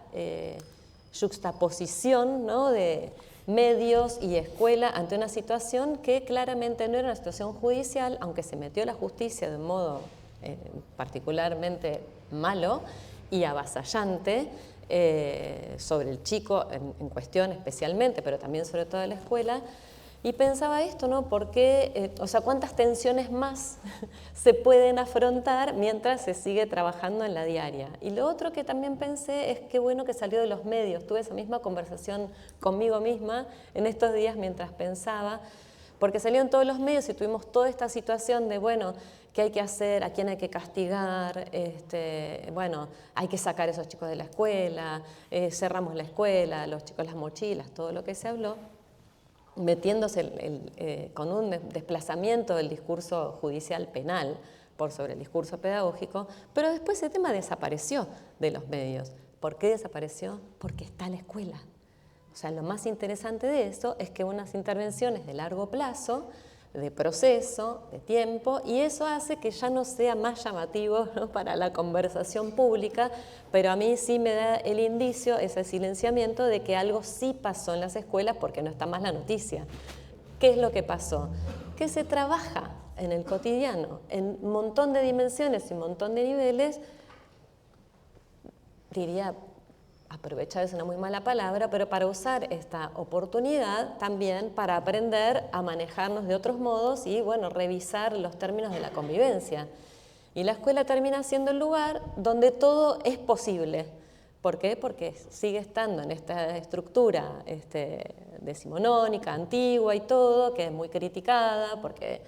juxtaposición, ¿no? De medios y escuela ante una situación que claramente no era una situación judicial, aunque se metió la justicia de un modo particularmente malo y avasallante sobre el chico en cuestión especialmente, pero también sobre todo la escuela? Y pensaba esto, ¿no? Porque, o sea, ¿cuántas tensiones más se pueden afrontar mientras se sigue trabajando en la diaria? Y lo otro que también pensé es qué bueno que salió de los medios. Tuve esa misma conversación conmigo misma en estos días mientras pensaba, porque salieron todos los medios y tuvimos toda esta situación de, bueno, ¿qué hay que hacer? ¿A quién hay que castigar? Bueno, hay que sacar a esos chicos de la escuela, cerramos la escuela, los chicos las mochilas, todo lo que se habló, metiéndose con un desplazamiento del discurso judicial penal por sobre el discurso pedagógico, pero después ese tema desapareció de los medios. ¿Por qué desapareció? Porque está la escuela. O sea, lo más interesante de eso es que unas intervenciones de largo plazo, de proceso, de tiempo, y eso hace que ya no sea más llamativo, ¿no? Para la conversación pública, pero a mí sí me da el indicio, ese silenciamiento, de que algo sí pasó en las escuelas porque no está más la noticia. ¿Qué es lo que pasó? Que se trabaja en el cotidiano, en un montón de dimensiones y un montón de niveles, diría, aprovechar es una muy mala palabra, pero para usar esta oportunidad también para aprender a manejarnos de otros modos y, bueno, revisar los términos de la convivencia. Y la escuela termina siendo el lugar donde todo es posible. ¿Por qué? Porque sigue estando en esta estructura decimonónica, antigua y todo, que es muy criticada, porque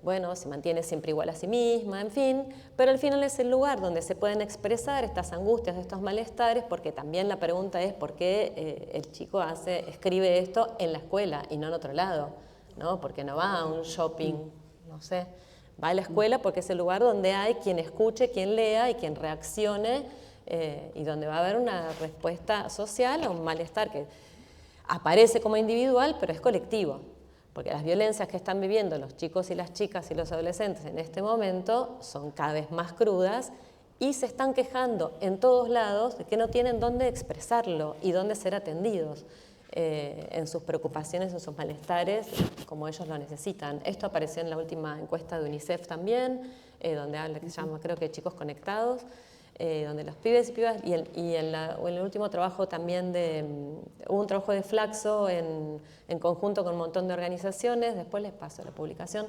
bueno, se mantiene siempre igual a sí misma, en fin, pero al final es el lugar donde se pueden expresar estas angustias, estos malestares, porque también la pregunta es por qué el chico escribe esto en la escuela y no en otro lado, ¿no? Porque no va a un shopping, no sé, va a la escuela porque es el lugar donde hay quien escuche, quien lea y quien reaccione y donde va a haber una respuesta social a un malestar que aparece como individual, pero es colectivo. Porque las violencias que están viviendo los chicos y las chicas y los adolescentes en este momento son cada vez más crudas y se están quejando en todos lados de que no tienen dónde expresarlo y dónde ser atendidos en sus preocupaciones, en sus malestares, como ellos lo necesitan. Esto apareció en la última encuesta de UNICEF también, donde habla, que se llama, creo que Chicos Conectados, donde los pibes y pibas, y en el último trabajo también hubo un trabajo de Flaxo en conjunto con un montón de organizaciones, después les paso la publicación,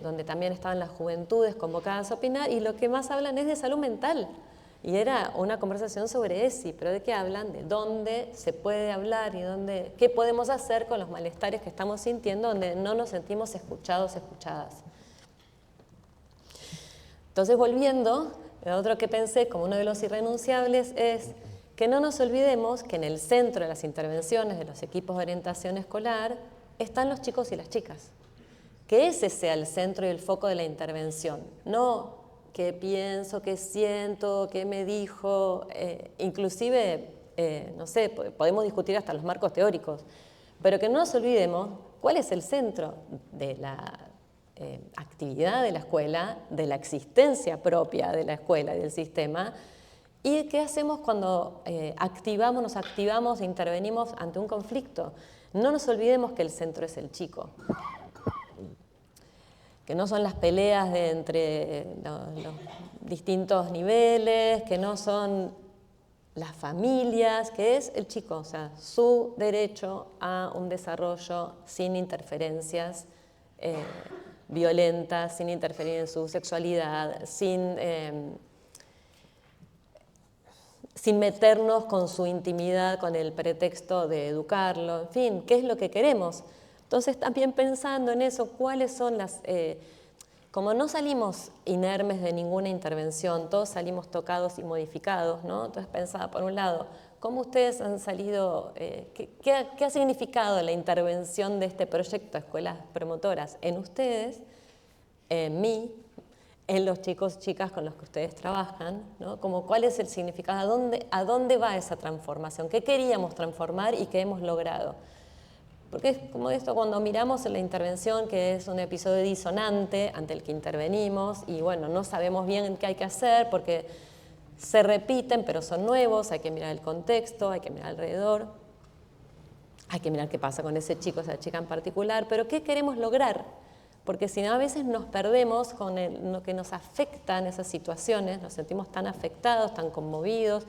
donde también estaban las juventudes convocadas a opinar, y lo que más hablan es de salud mental. Y era una conversación sobre ESI, pero ¿de qué hablan? De dónde se puede hablar y qué podemos hacer con los malestares que estamos sintiendo, donde no nos sentimos escuchados, escuchadas. Entonces, volviendo, lo otro que pensé como uno de los irrenunciables es que no nos olvidemos que en el centro de las intervenciones de los equipos de orientación escolar están los chicos y las chicas. Que ese sea el centro y el foco de la intervención, no qué pienso, qué siento, qué me dijo, inclusive, no sé, podemos discutir hasta los marcos teóricos, pero que no nos olvidemos cuál es el centro de la actividad de la escuela, de la existencia propia de la escuela y del sistema, y qué hacemos cuando nos activamos e intervenimos ante un conflicto. No nos olvidemos que el centro es el chico, que no son las peleas entre los distintos niveles, que no son las familias, que es el chico, o sea, su derecho a un desarrollo sin interferencias violentas, sin interferir en su sexualidad, sin meternos con su intimidad con el pretexto de educarlo, en fin, ¿qué es lo que queremos? Entonces, también pensando en eso, ¿cuáles son las...? Como no salimos inermes de ninguna intervención, todos salimos tocados y modificados, ¿no? Entonces pensaba, por un lado, ¿cómo ustedes han salido? ¿Qué ha significado la intervención de este proyecto Escuelas Promotoras en ustedes, en mí, en los chicos y chicas con los que ustedes trabajan, ¿no? Como cuál es el significado, a dónde va esa transformación, qué queríamos transformar y qué hemos logrado. Porque es como esto cuando miramos en la intervención, que es un episodio disonante ante el que intervenimos y bueno, no sabemos bien qué hay que hacer porque se repiten pero son nuevos, hay que mirar el contexto, hay que mirar alrededor, hay que mirar qué pasa con ese chico, esa chica en particular, pero qué queremos lograr. Porque si no, a veces nos perdemos con lo que nos afectan esas situaciones, nos sentimos tan afectados, tan conmovidos,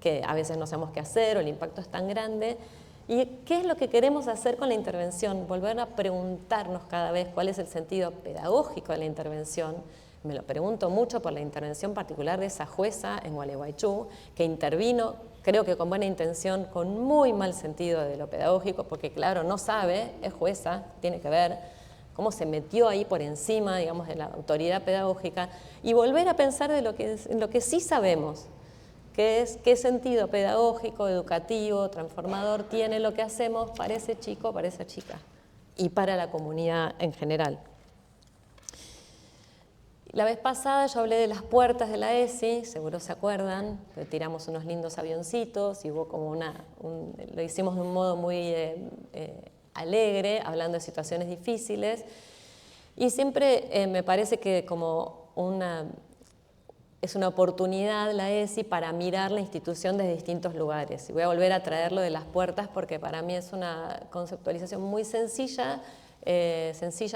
que a veces no sabemos qué hacer o el impacto es tan grande. ¿Y qué es lo que queremos hacer con la intervención? Volver a preguntarnos cada vez cuál es el sentido pedagógico de la intervención. Me lo pregunto mucho por la intervención particular de esa jueza en Gualeguaychú, que intervino, creo que con buena intención, con muy mal sentido de lo pedagógico, porque claro, no sabe, es jueza, tiene que ver cómo se metió ahí por encima, digamos, de la autoridad pedagógica, y volver a pensar en lo que sí sabemos, que es qué sentido pedagógico, educativo, transformador tiene lo que hacemos para ese chico, para esa chica, y para la comunidad en general. La vez pasada yo hablé de las puertas de la ESI, seguro se acuerdan, que tiramos unos lindos avioncitos y hubo como lo hicimos de un modo muy alegre, hablando de situaciones difíciles, y siempre me parece que como es una oportunidad la ESI para mirar la institución desde distintos lugares. Y voy a volver a traerlo de las puertas porque para mí es una conceptualización muy sencilla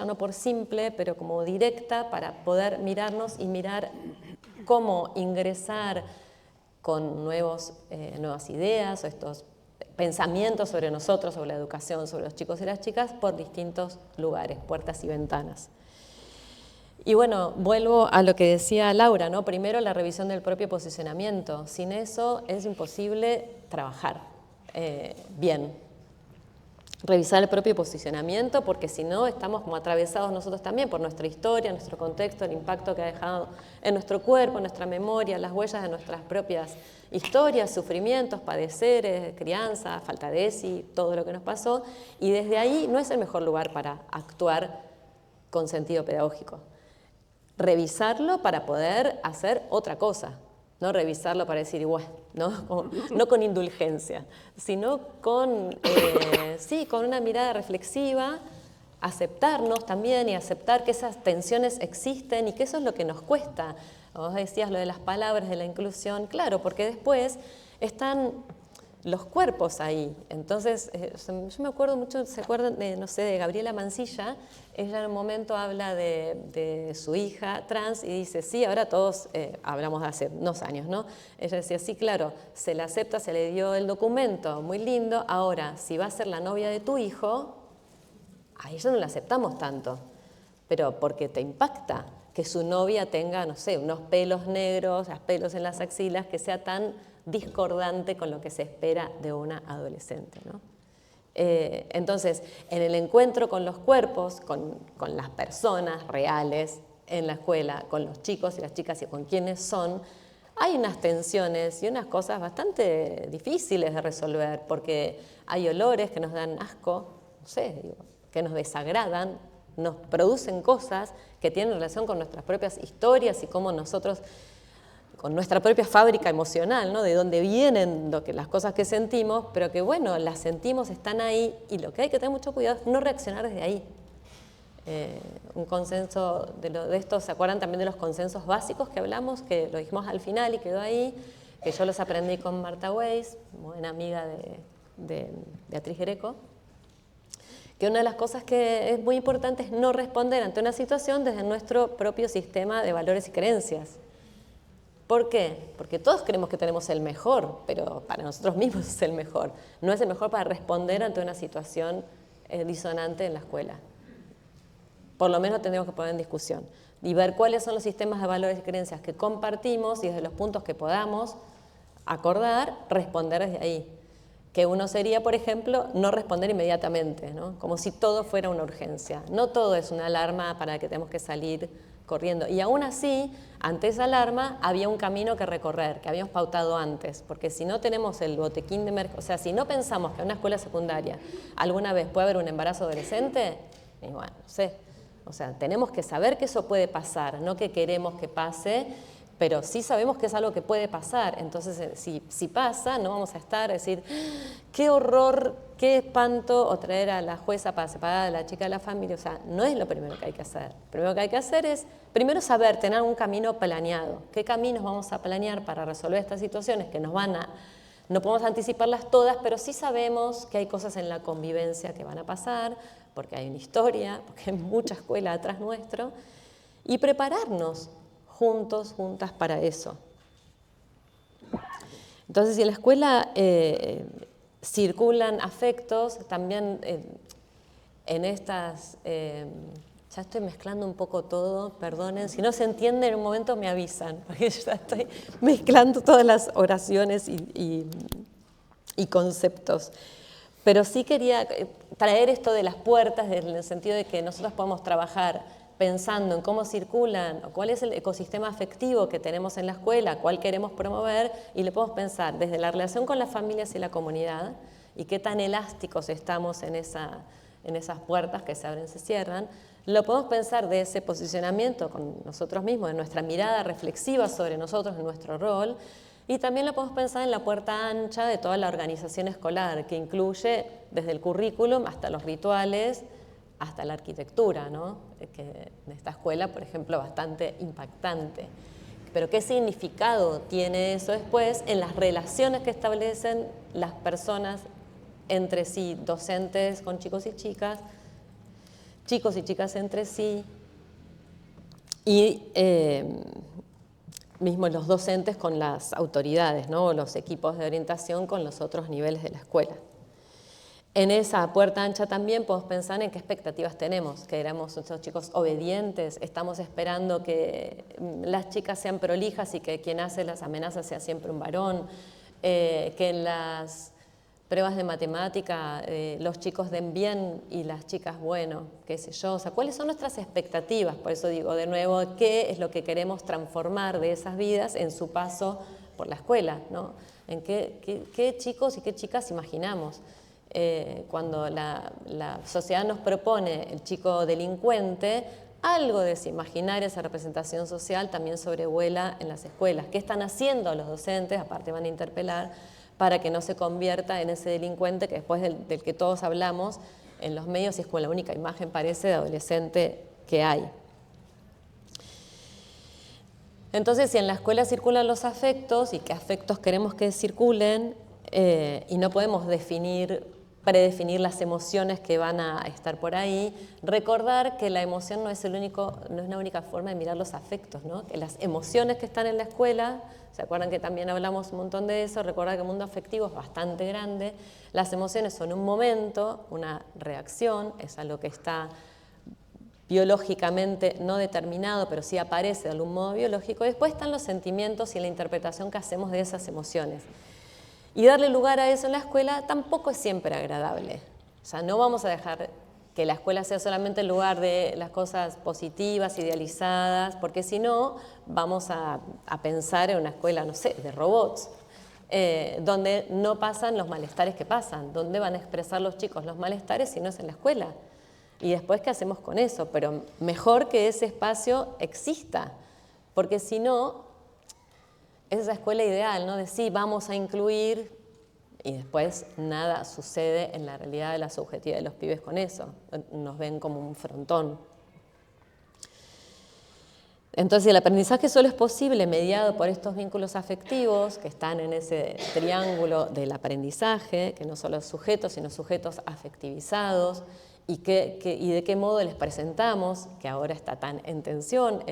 no por simple, pero como directa para poder mirarnos y mirar cómo ingresar con nuevas ideas o estos pensamientos sobre nosotros, sobre la educación, sobre los chicos y las chicas por distintos lugares, puertas y ventanas. Y bueno, vuelvo a lo que decía Laura, ¿no? Primero la revisión del propio posicionamiento. Sin eso es imposible trabajar bien. Revisar el propio posicionamiento, porque si no estamos como atravesados nosotros también por nuestra historia, nuestro contexto, el impacto que ha dejado en nuestro cuerpo, en nuestra memoria, las huellas de nuestras propias historias, sufrimientos, padeceres, crianza, falta de ESI, todo lo que nos pasó, y desde ahí no es el mejor lugar para actuar con sentido pedagógico. Revisarlo para poder hacer otra cosa, no revisarlo para decir igual, no con indulgencia, sino con una mirada reflexiva, aceptarnos también y aceptar que esas tensiones existen y que eso es lo que nos cuesta. Vos decías lo de las palabras de la inclusión, claro, porque después están los cuerpos ahí. Entonces, yo me acuerdo mucho, ¿se acuerdan de Gabriela Mancilla? Ella en un momento habla de su hija trans y dice, sí, ahora todos, hablamos de hace unos años, ¿no? Ella decía, sí, claro, se la acepta, se le dio el documento, muy lindo, ahora, si va a ser la novia de tu hijo, a ella no la aceptamos tanto, pero porque te impacta que su novia tenga, no sé, unos pelos negros, pelos en las axilas, que sea tan discordante con lo que se espera de una adolescente, ¿no? Entonces, en el encuentro con los cuerpos, con las personas reales en la escuela, con los chicos y las chicas y con quienes son, hay unas tensiones y unas cosas bastante difíciles de resolver, porque hay olores que nos dan asco, no sé, que nos desagradan, nos producen cosas que tienen relación con nuestras propias historias y cómo nosotros, con nuestra propia fábrica emocional, ¿no? De dónde vienen las cosas que sentimos, pero que bueno, las sentimos, están ahí, y lo que hay que tener mucho cuidado es no reaccionar desde ahí. Un consenso de esto, ¿se acuerdan también de los consensos básicos que hablamos? Que lo dijimos al final y quedó ahí, que yo los aprendí con Marta Weiss, buena amiga de Beatriz Greco, que una de las cosas que es muy importante es no responder ante una situación desde nuestro propio sistema de valores y creencias. ¿Por qué? Porque todos creemos que tenemos el mejor, pero para nosotros mismos es el mejor. No es el mejor para responder ante una situación disonante en la escuela. Por lo menos tendríamos que poner en discusión y ver cuáles son los sistemas de valores y creencias que compartimos y desde los puntos que podamos acordar, responder desde ahí. Que uno sería, por ejemplo, no responder inmediatamente, ¿no? Como si todo fuera una urgencia. No todo es una alarma para que tenemos que salir corriendo. Y aún así, ante esa alarma, había un camino que recorrer, que habíamos pautado antes. Porque si no tenemos el botequín de emergencia, o sea, si no pensamos que en una escuela secundaria alguna vez puede haber un embarazo adolescente, y bueno, no sé. O sea, tenemos que saber que eso puede pasar, no que queremos que pase, pero sí sabemos que es algo que puede pasar. Entonces, si pasa, no vamos a estar a decir, qué horror, qué espanto, o traer a la jueza para separar a la chica de la familia. O sea, no es lo primero que hay que hacer. Lo primero que hay que hacer es, primero saber, tener un camino planeado. ¿Qué caminos vamos a planear para resolver estas situaciones que nos van a... No podemos anticiparlas todas, pero sí sabemos que hay cosas en la convivencia que van a pasar, porque hay una historia, porque hay mucha escuela atrás nuestro, y prepararnos juntos, juntas para eso. Entonces, si en la escuela circulan afectos, también en estas... ya estoy mezclando un poco todo, perdonen, si no se entiende en un momento me avisan, porque ya estoy mezclando todas las oraciones y conceptos. Pero sí quería traer esto de las puertas en el sentido de que nosotros podemos trabajar pensando en cómo circulan, o cuál es el ecosistema afectivo que tenemos en la escuela, cuál queremos promover, y le podemos pensar desde la relación con las familias y la comunidad, y qué tan elásticos estamos en esas puertas que se abren y se cierran. Lo podemos pensar de ese posicionamiento con nosotros mismos, de nuestra mirada reflexiva sobre nosotros, en nuestro rol, y también lo podemos pensar en la puerta ancha de toda la organización escolar, que incluye desde el currículum hasta los rituales, hasta la arquitectura, ¿no? Que en esta escuela, por ejemplo, bastante impactante. Pero ¿qué significado tiene eso después en las relaciones que establecen las personas entre sí, docentes con chicos y chicas entre sí, y mismo los docentes con las autoridades, ¿no? O los equipos de orientación con los otros niveles de la escuela? En esa puerta ancha también podemos pensar en qué expectativas tenemos, que éramos esos chicos obedientes, estamos esperando que las chicas sean prolijas y que quien hace las amenazas sea siempre un varón, que en las pruebas de matemática los chicos den bien y las chicas bueno, qué sé yo. O sea, ¿cuáles son nuestras expectativas? Por eso digo de nuevo, ¿qué es lo que queremos transformar de esas vidas en su paso por la escuela, ¿no? ¿En qué chicos y qué chicas imaginamos? Cuando la sociedad nos propone el chico delincuente, algo de ese imaginario, esa representación social también sobrevuela en las escuelas. ¿Qué están haciendo los docentes? Aparte van a interpelar para que no se convierta en ese delincuente que después del que todos hablamos en los medios y es como la única imagen, parece, de adolescente que hay. Entonces, si en la escuela circulan los afectos y qué afectos queremos que circulen, y no podemos predefinir las emociones que van a estar por ahí, recordar que la emoción no es la única forma de mirar los afectos, ¿no? Que las emociones que están en la escuela, ¿se acuerdan que también hablamos un montón de eso? Recordar que el mundo afectivo es bastante grande. Las emociones son un momento, una reacción, es algo que está biológicamente no determinado, pero sí aparece de algún modo biológico. Después están los sentimientos y la interpretación que hacemos de esas emociones. Y darle lugar a eso en la escuela tampoco es siempre agradable. O sea, no vamos a dejar que la escuela sea solamente el lugar de las cosas positivas, idealizadas, porque si no, vamos a pensar en una escuela, no sé, de robots, donde no pasan los malestares que pasan, donde van a expresar los chicos los malestares si no es en la escuela. Y después, ¿qué hacemos con eso? Pero mejor que ese espacio exista, porque si no, es esa escuela ideal, ¿no? De sí, vamos a incluir, y después nada sucede en la realidad de la subjetividad de los pibes con eso. Nos ven como un frontón. Entonces, el aprendizaje solo es posible mediado por estos vínculos afectivos que están en ese triángulo del aprendizaje, que no solo sujetos, sino sujetos afectivizados, y de qué modo les presentamos, que ahora está tan en tensión,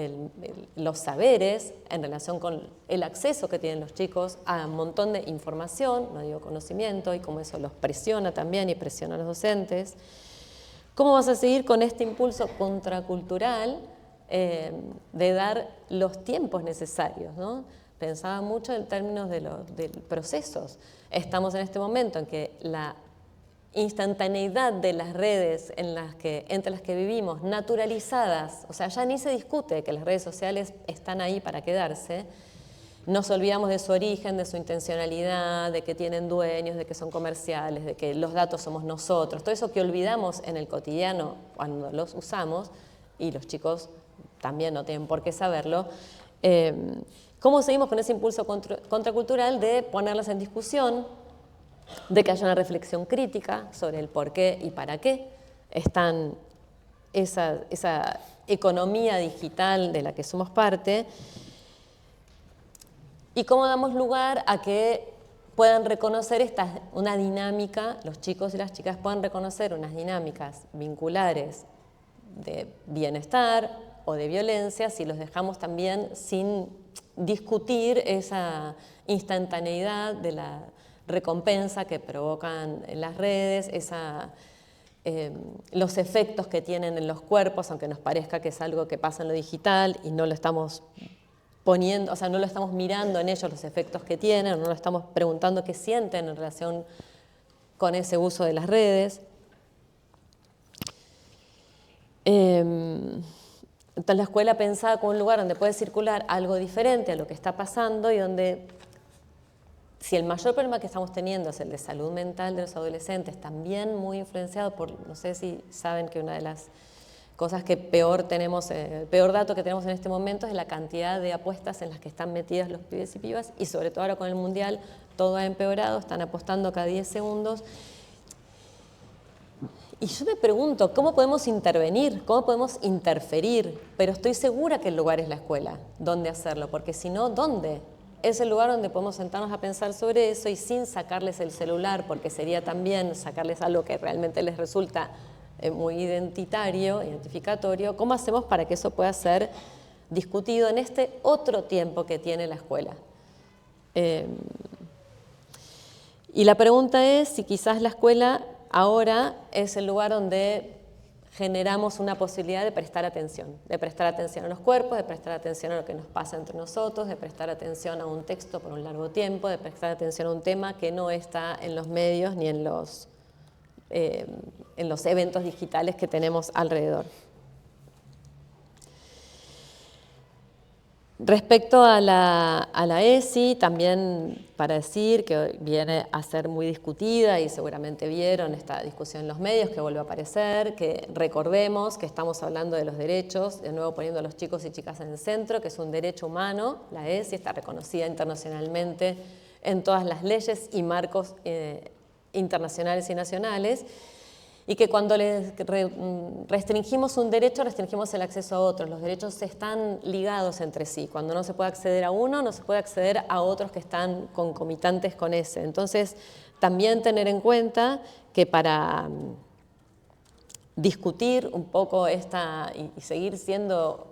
los saberes en relación con el acceso que tienen los chicos a un montón de información, no digo conocimiento, y cómo eso los presiona también y presiona a los docentes. ¿Cómo vas a seguir con este impulso contracultural de dar los tiempos necesarios, ¿no? Pensaba mucho en términos de procesos. Estamos en este momento en que la instantaneidad de las redes entre las que vivimos, naturalizadas, o sea, ya ni se discute que las redes sociales están ahí para quedarse, nos olvidamos de su origen, de su intencionalidad, de que tienen dueños, de que son comerciales, de que los datos somos nosotros, todo eso que olvidamos en el cotidiano cuando los usamos, y los chicos también no tienen por qué saberlo. ¿Cómo seguimos con ese impulso contracultural de ponerlas en discusión, de que haya una reflexión crítica sobre el por qué y para qué están esa economía digital de la que somos parte, y cómo damos lugar a que puedan reconocer una dinámica, los chicos y las chicas puedan reconocer unas dinámicas vinculares de bienestar o de violencia si los dejamos también sin discutir esa instantaneidad de la recompensa que provocan en las redes, los efectos que tienen en los cuerpos, aunque nos parezca que es algo que pasa en lo digital y no lo estamos poniendo, o sea, no lo estamos mirando en ellos los efectos que tienen, no lo estamos preguntando qué sienten en relación con ese uso de las redes. Entonces la escuela pensada como un lugar donde puede circular algo diferente a lo que está pasando y donde, si el mayor problema que estamos teniendo es el de salud mental de los adolescentes, también muy influenciado por, no sé si saben que una de las cosas que peor dato que tenemos en este momento es la cantidad de apuestas en las que están metidas los pibes y pibas, y sobre todo ahora con el Mundial todo ha empeorado, están apostando cada 10 segundos. Y yo me pregunto, ¿cómo podemos intervenir? ¿Cómo podemos interferir? Pero estoy segura que el lugar es la escuela, ¿dónde hacerlo? Porque si no, ¿dónde? Es el lugar donde podemos sentarnos a pensar sobre eso y sin sacarles el celular, porque sería también sacarles algo que realmente les resulta muy identificatorio. ¿Cómo hacemos para que eso pueda ser discutido en este otro tiempo que tiene la escuela? Y la pregunta es si quizás la escuela ahora es el lugar donde generamos una posibilidad de prestar atención a los cuerpos, de prestar atención a lo que nos pasa entre nosotros, de prestar atención a un texto por un largo tiempo, de prestar atención a un tema que no está en los medios ni en los eventos digitales que tenemos alrededor. Respecto a la ESI, también para decir que viene a ser muy discutida y seguramente vieron esta discusión en los medios que vuelve a aparecer, que recordemos que estamos hablando de los derechos, de nuevo poniendo a los chicos y chicas en el centro, que es un derecho humano. La ESI está reconocida internacionalmente en todas las leyes y marcos internacionales y nacionales, y que cuando restringimos un derecho, restringimos el acceso a otros. Los derechos están ligados entre sí. Cuando no se puede acceder a uno, no se puede acceder a otros que están concomitantes con ese. Entonces, también tener en cuenta que para discutir un poco y seguir siendo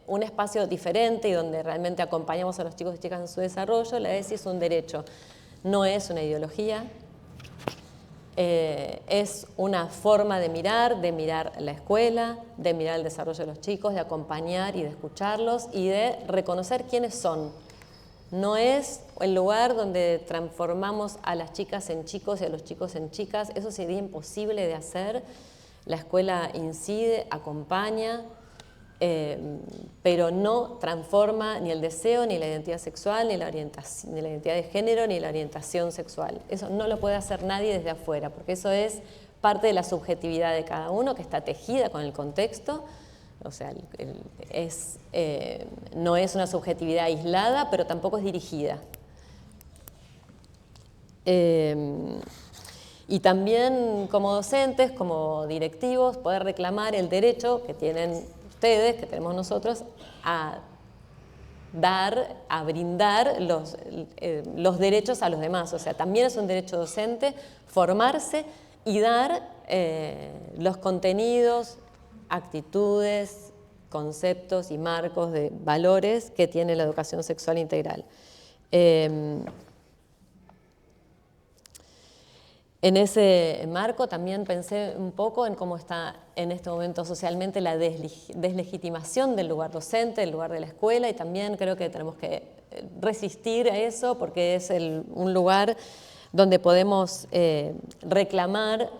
un espacio diferente y donde realmente acompañamos a los chicos y chicas en su desarrollo, la ESI es un derecho, no es una ideología. es una forma de mirar la escuela, de mirar el desarrollo de los chicos, de acompañar y de escucharlos y de reconocer quiénes son. No es el lugar donde transformamos a las chicas en chicos y a los chicos en chicas, eso sería imposible de hacer. La escuela incide, acompaña, pero no transforma ni el deseo, ni la identidad sexual, ni la identidad de género, ni la orientación sexual. Eso no lo puede hacer nadie desde afuera, porque eso es parte de la subjetividad de cada uno, que está tejida con el contexto. O sea, no es una subjetividad aislada, pero tampoco es dirigida. Y también como docentes, como directivos, poder reclamar el derecho que tienen ustedes, que tenemos nosotros, a brindar los derechos a los demás. O sea, también es un derecho docente formarse y dar los contenidos, actitudes, conceptos y marcos de valores que tiene la educación sexual integral. En ese marco también pensé un poco en cómo está en este momento socialmente la deslegitimación del lugar docente, del lugar de la escuela, y también creo que tenemos que resistir a eso porque es un lugar donde podemos reclamar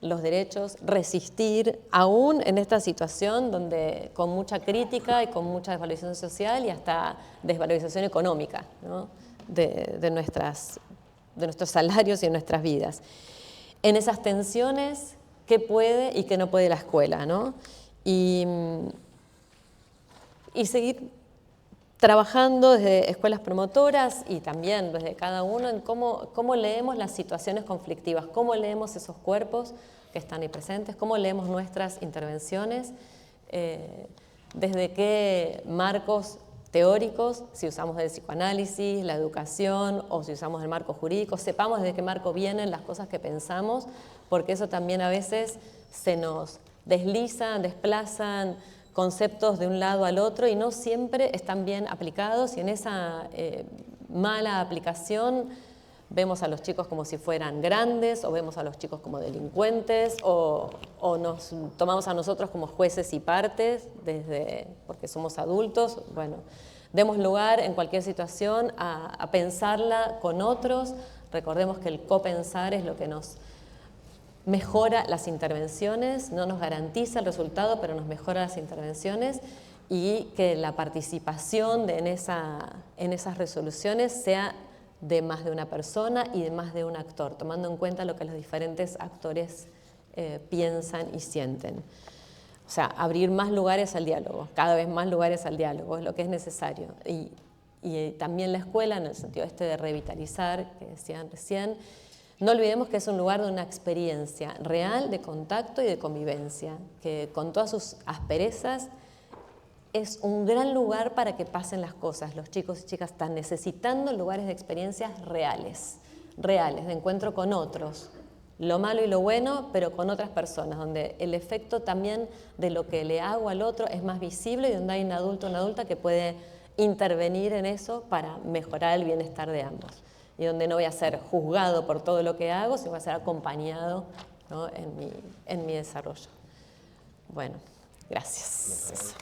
los derechos, resistir, aún en esta situación donde con mucha crítica y con mucha desvalorización social y hasta desvalorización económica, ¿no? de nuestros salarios y de nuestras vidas. En esas tensiones, ¿qué puede y qué no puede la escuela, ¿no? Y seguir trabajando desde escuelas promotoras y también desde cada uno en cómo leemos las situaciones conflictivas, cómo leemos esos cuerpos que están ahí presentes, cómo leemos nuestras intervenciones, desde qué marcos teóricos, si usamos el psicoanálisis, la educación o si usamos el marco jurídico, sepamos desde qué marco vienen las cosas que pensamos, porque eso también a veces se nos desplazan conceptos de un lado al otro y no siempre están bien aplicados, y en esa mala aplicación vemos a los chicos como si fueran grandes, o vemos a los chicos como delincuentes, o nos tomamos a nosotros como jueces y partes, porque somos adultos. Bueno, demos lugar en cualquier situación a pensarla con otros. Recordemos que el copensar es lo que nos mejora las intervenciones, no nos garantiza el resultado, pero nos mejora las intervenciones, y que la participación en esas resoluciones sea de más de una persona y de más de un actor, tomando en cuenta lo que los diferentes actores piensan y sienten. O sea, abrir más lugares al diálogo, cada vez más lugares al diálogo, es lo que es necesario. Y también la escuela, en el sentido de revitalizar, que decían recién, no olvidemos que es un lugar de una experiencia real de contacto y de convivencia, que con todas sus asperezas es un gran lugar para que pasen las cosas. Los chicos y chicas están necesitando lugares de experiencias reales, de encuentro con otros, lo malo y lo bueno, pero con otras personas, donde el efecto también de lo que le hago al otro es más visible y donde hay un adulto o una adulta que puede intervenir en eso para mejorar el bienestar de ambos. Y donde no voy a ser juzgado por todo lo que hago, sino voy a ser acompañado, ¿no? en mi desarrollo. Bueno, gracias.